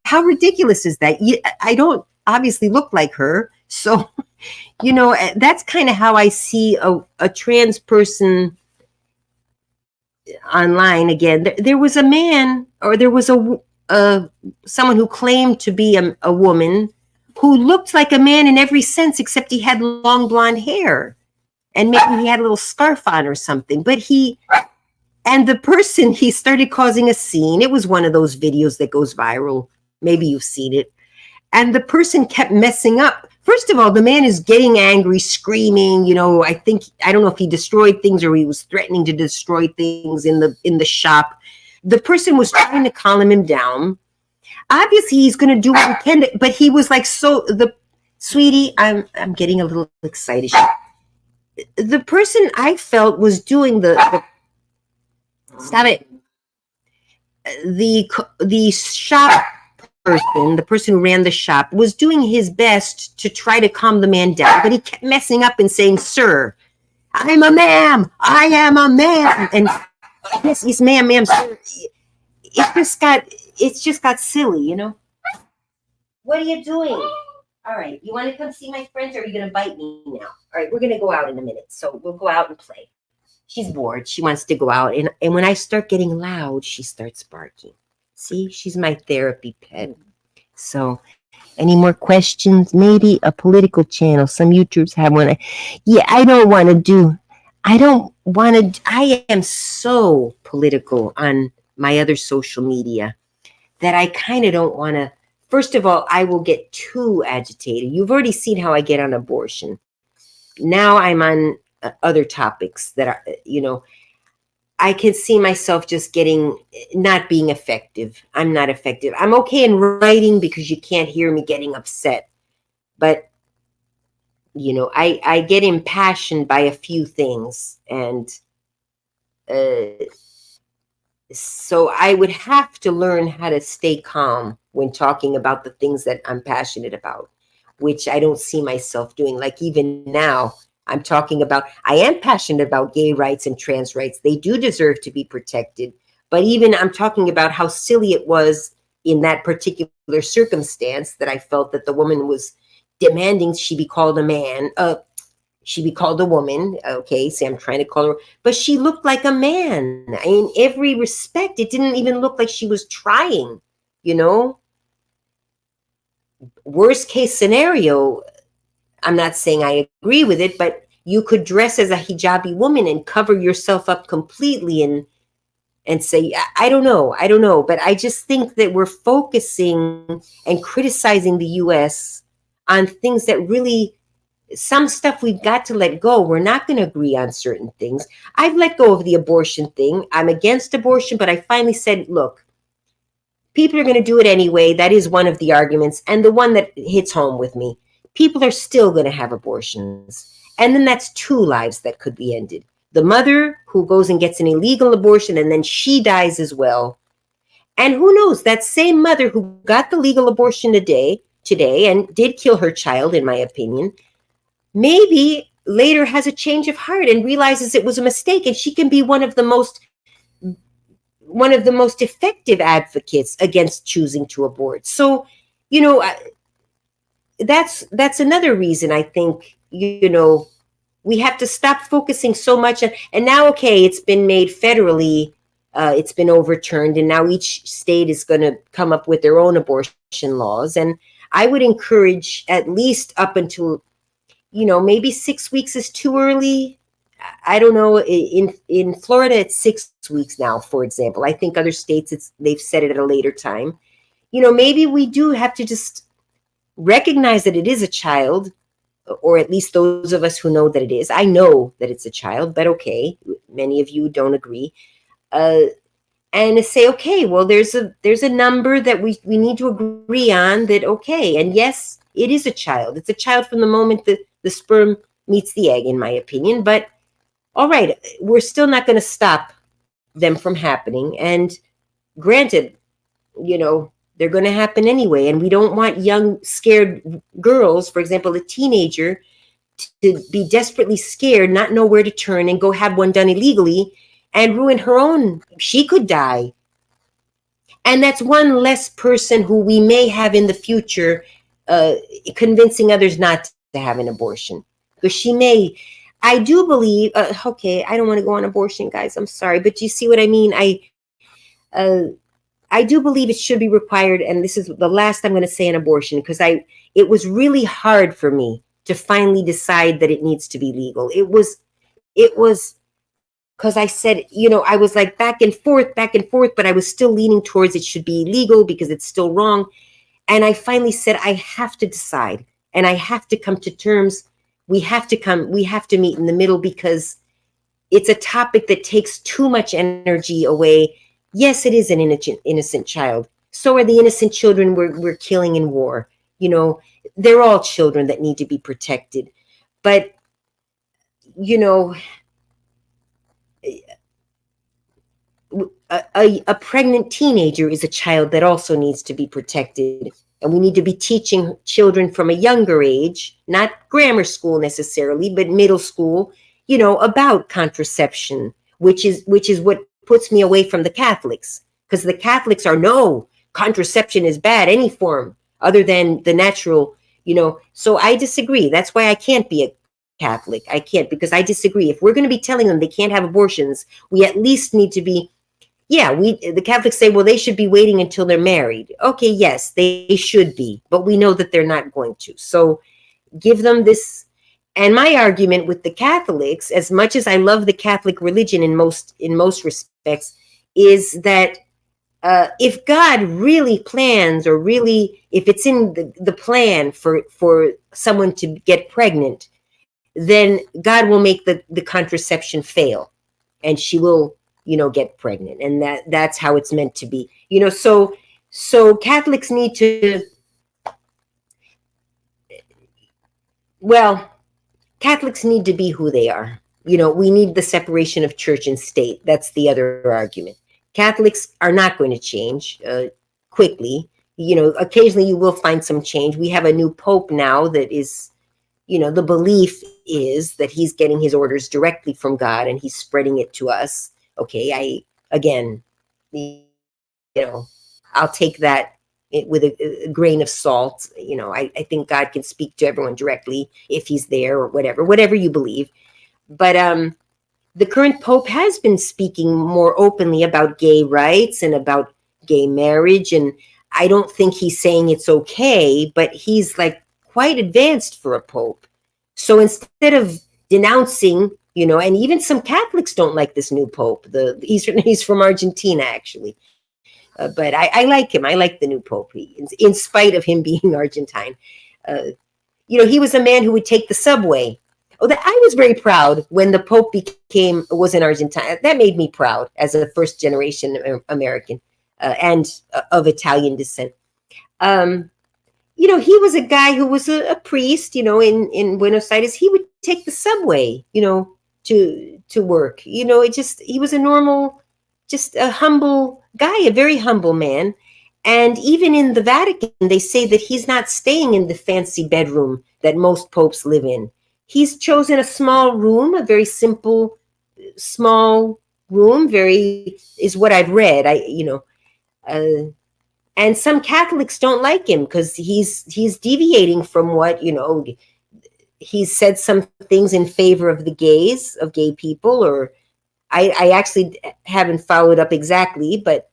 how ridiculous is that? I don't obviously look like her. So, that's kind of how I see a trans person online. Again, there was a man, or there was someone who claimed to be a woman who looked like a man in every sense except he had long blonde hair. and maybe he had a little scarf on or something, but and the person, he started causing a scene. It was one of those videos that goes viral. Maybe you've seen it. And the person kept messing up. First of all, the man is getting angry, screaming. I don't know if he destroyed things or he was threatening to destroy things in the shop. The person was trying to calm him down. Obviously, he's going to do what he can, but he was like, sweetie, I'm getting a little excited. The person, I felt, was doing the stop it. The shop person, the person who ran the shop, was doing his best to try to calm the man down, but he kept messing up and saying, "Sir, I'm a ma'am. I am a ma'am." And yes, ma'am, sir. It's just got silly, What are you doing? All right, you want to come see my friends, or are you going to bite me now? All right, we're going to go out in a minute, so we'll go out and play. She's bored. She wants to go out, and when I start getting loud, she starts barking. See, she's my therapy pet. So, any more questions? Maybe a political channel. Some YouTubers have one. I don't want to. I am so political on my other social media that I kind of don't want to. First of all, I will get too agitated. You've already seen how I get on abortion. Now I'm on other topics that are, I can see myself just not being effective. I'm not effective. I'm okay in writing because you can't hear me getting upset. But, I get impassioned by a few things. And so I would have to learn how to stay calm when talking about the things that I'm passionate about, which I don't see myself doing. Like even now, I am passionate about gay rights and trans rights. They do deserve to be protected. But even I'm talking about how silly it was in that particular circumstance that I felt that the woman was demanding she be called a man. She be called a woman. Okay, see, I'm trying to call her. But she looked like a man. In every respect, it didn't even look like she was trying, Worst case scenario, I'm not saying I agree with it, but you could dress as a hijabi woman and cover yourself up completely and say, I don't know. But I just think that we're focusing and criticizing the U.S. on things that really, some stuff we've got to let go. We're not going to agree on certain things. I've let go of the abortion thing. I'm against abortion, but I finally said, look, people are going to do it anyway. That is one of the arguments. And the one that hits home with me. People are still going to have abortions. And then that's 2 lives that could be ended. The mother who goes and gets an illegal abortion and then she dies as well. And who knows, that same mother who got the legal abortion today and did kill her child, in my opinion, maybe later has a change of heart and realizes it was a mistake, and she can be one of the most effective advocates against choosing to abort. So, that's another reason I think, we have to stop focusing so much. And now, okay, it's been made federally, it's been overturned, and now each state is going to come up with their own abortion laws. And I would encourage, at least up until, maybe 6 weeks is too early. I don't know. In Florida, it's 6 weeks now, for example. I think other states, they've set it at a later time. Maybe we do have to just recognize that it is a child, or at least those of us who know that it is. I know that it's a child, but okay, many of you don't agree. And say, okay, well, there's a number that we need to agree on, that, okay, and yes, it is a child. It's a child from the moment that the sperm meets the egg, in my opinion. But all right, we're still not going to stop them from happening. And granted, they're going to happen anyway. And we don't want young, scared girls, for example, a teenager, to be desperately scared, not know where to turn, and go have one done illegally and ruin her own. She could die. And that's one less person who we may have in the future convincing others not to have an abortion. Because she may, I do believe, okay, I don't want to go on abortion, guys. I'm sorry. But you see what I mean? I do believe it should be required, and this is the last I'm going to say on abortion, because it was really hard for me to finally decide that it needs to be legal. It was it was because I said, I was like back and forth, but I was still leaning towards it should be illegal because it's still wrong. And I finally said, I have to decide and I have to come to terms. We have to meet in the middle because it's a topic that takes too much energy away. Yes, it is an innocent child. So are the innocent children we're killing in war. They're all children that need to be protected. But, you know, a pregnant teenager is a child that also needs to be protected. And we need to be teaching children from a younger age, not grammar school necessarily, but middle school, about contraception, which is what puts me away from the Catholics. Because the Catholics are, no, contraception is bad, any form other than the natural, So I disagree. That's why I can't be a Catholic. I can't, because I disagree. If we're going to be telling them they can't have abortions, we at least need to be, the Catholics say, well, they should be waiting until they're married. Okay, yes, they should be, but we know that they're not going to. So give them this. And my argument with the Catholics, as much as I love the Catholic religion in most respects, is that if God really plans, or really, if it's in the plan for someone to get pregnant, then God will make the contraception fail, and she will, get pregnant, and that's how it's meant to be. So Catholics need to, Catholics need to be who they are. We need the separation of church and state. That's the other argument. Catholics are not going to change quickly. Occasionally you will find some change. We have a new pope now that is, the belief is that he's getting his orders directly from God and he's spreading it to us. Okay, I'll take that with a grain of salt. I think God can speak to everyone directly if he's there, or whatever you believe. But the current pope has been speaking more openly about gay rights and about gay marriage. And I don't think he's saying it's okay, but he's like quite advanced for a pope. So instead of denouncing, and even some Catholics don't like this new pope. He's from Argentina, actually. But I like him. I like the new pope, in spite of him being Argentine. He was a man who would take the subway. I was very proud when the pope was in Argentina. That made me proud as a first generation American and of Italian descent. He was a guy who was a priest, in Buenos Aires. He would take the subway, to work. He was a normal, just a humble guy, a very humble man. And even in the Vatican, they say that he's not staying in the fancy bedroom that most popes live in. He's chosen a small room, a very simple, small room, is what I've read. And some Catholics don't like him because he's deviating from what, he's said some things in favor of the gays, of gay people, or I actually haven't followed up exactly, but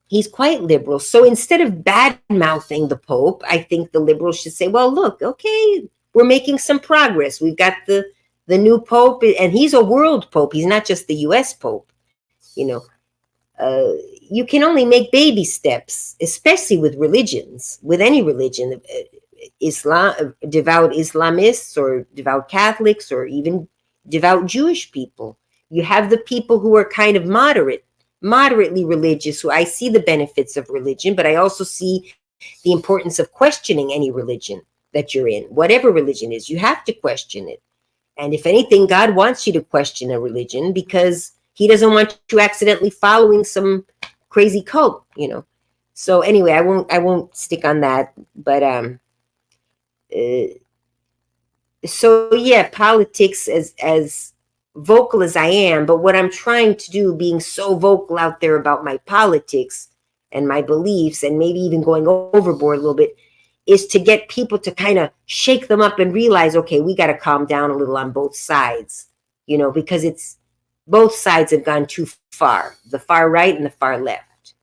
he's quite liberal. So instead of bad-mouthing the Pope, I think the liberals should say, well, look, okay, we're making some progress. We've got the new Pope, and he's a world Pope. He's not just the U.S. Pope. You can only make baby steps, especially with religions, with any religion, Islam, devout Islamists or devout Catholics or even devout Jewish people. You have the people who are kind of moderately religious, who I see the benefits of religion, but I also see the importance of questioning any religion that you're in. Whatever religion is, you have to question it. And if anything, God wants you to question a religion because he doesn't want you accidentally following some crazy cult, So anyway, I won't stick on that. But so yeah, politics, as vocal as I am, but what I'm trying to do, being so vocal out there about my politics and my beliefs, and maybe even going overboard a little bit, is to get people to kind of shake them up and realize, okay, we got to calm down a little on both sides, because both sides have gone too far, the far right and the far left,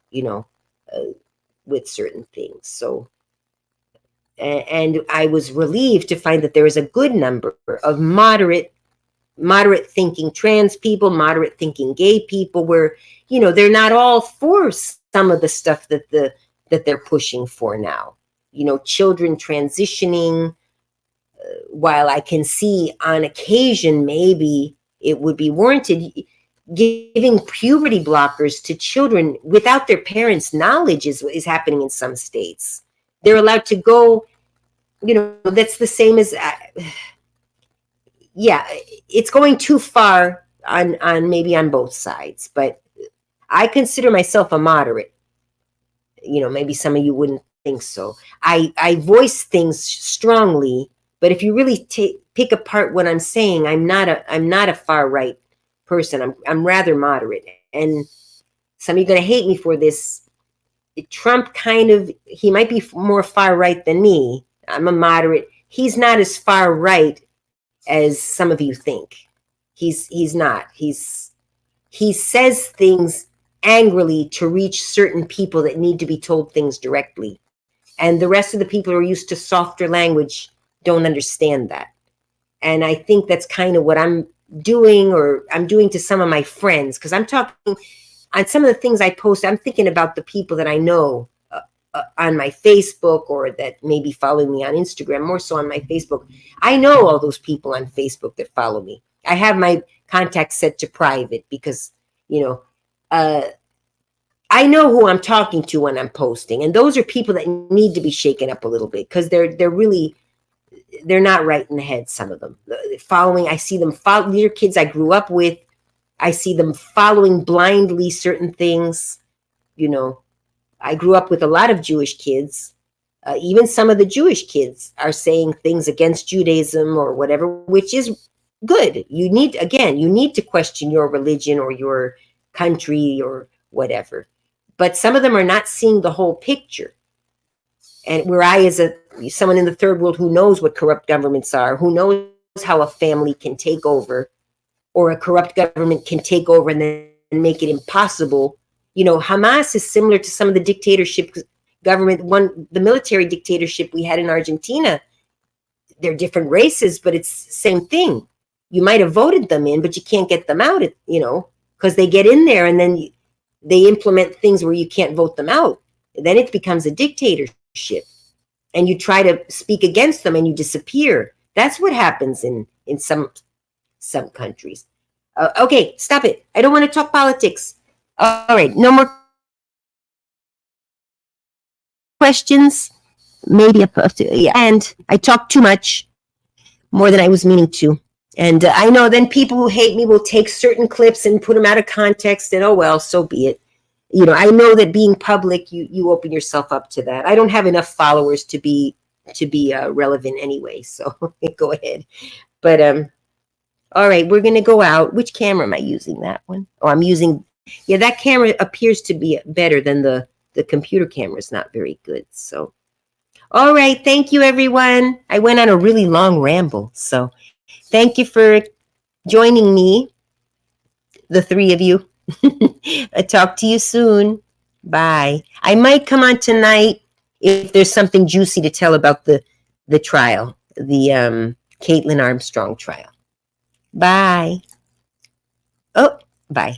with certain things. So, and I was relieved to find that there is a good number of moderate moderate thinking trans people, moderate thinking gay people, where, you know, they're not all for some of the stuff that they're pushing for now. You know, children transitioning, while I can see on occasion maybe it would be warranted, giving puberty blockers to children without their parents' knowledge is happening in some states. They're allowed to go, you know, that's the same as, yeah, it's going too far on maybe on both sides, but I consider myself a moderate. You know, maybe some of you wouldn't think so. I voice things strongly, but if you really pick apart what I'm saying, I'm not a far right person. I'm rather moderate. And some of you are going to hate me for this. Trump kind of, he might be more far right than me. I'm a moderate. He's not as far right as some of you think. He's not. He says things angrily to reach certain people that need to be told things directly. And the rest of the people who are used to softer language don't understand that. And I think that's kind of what I'm doing, or I'm doing to some of my friends, because I'm talking on some of the things I post. I'm thinking about the people that I know on my Facebook, or that maybe follow me on Instagram, more so on my Facebook. I know all those people on Facebook that follow me. I have my contacts set to private because, you know, I know who I'm talking to when I'm posting, and those are people that need to be shaken up a little bit, because they're not right in the head. Some of them following, I see them follow. These are kids I grew up with. I see them following blindly certain things. You know, I grew up with a lot of Jewish kids. Even some of the Jewish kids are saying things against Judaism or whatever, which is good. You need to question your religion or your country or whatever. But some of them are not seeing the whole picture. And where I, as someone in the third world who knows what corrupt governments are, who knows how a family can take over, or a corrupt government can take over and then make it impossible. You know, Hamas is similar to some of the dictatorship government, the military dictatorship we had in Argentina. They're different races, but it's the same thing. You might have voted them in, but you can't get them out, you know, because they get in there and then they implement things where you can't vote them out. Then it becomes a dictatorship, and you try to speak against them and you disappear. That's what happens in some countries. Okay, stop it. I don't want to talk politics. All right, no more questions. Maybe yeah. And I talked too much, more than I was meaning to. And I know then people who hate me will take certain clips and put them out of context, and oh well, so be it. You know, I know that being public, you open yourself up to that. I don't have enough followers to be relevant anyway, so go ahead. But all right, we're gonna go out. Which camera am I using? That one? Oh, I'm using, yeah, that camera appears to be better than the computer camera is not very good. So, all right, thank you, everyone. I went on a really long ramble, so thank you for joining me, the three of you. I'll talk to you soon. Bye. I might come on tonight if there's something juicy to tell about the trial, the Caitlin Armstrong trial. Bye. Oh, bye.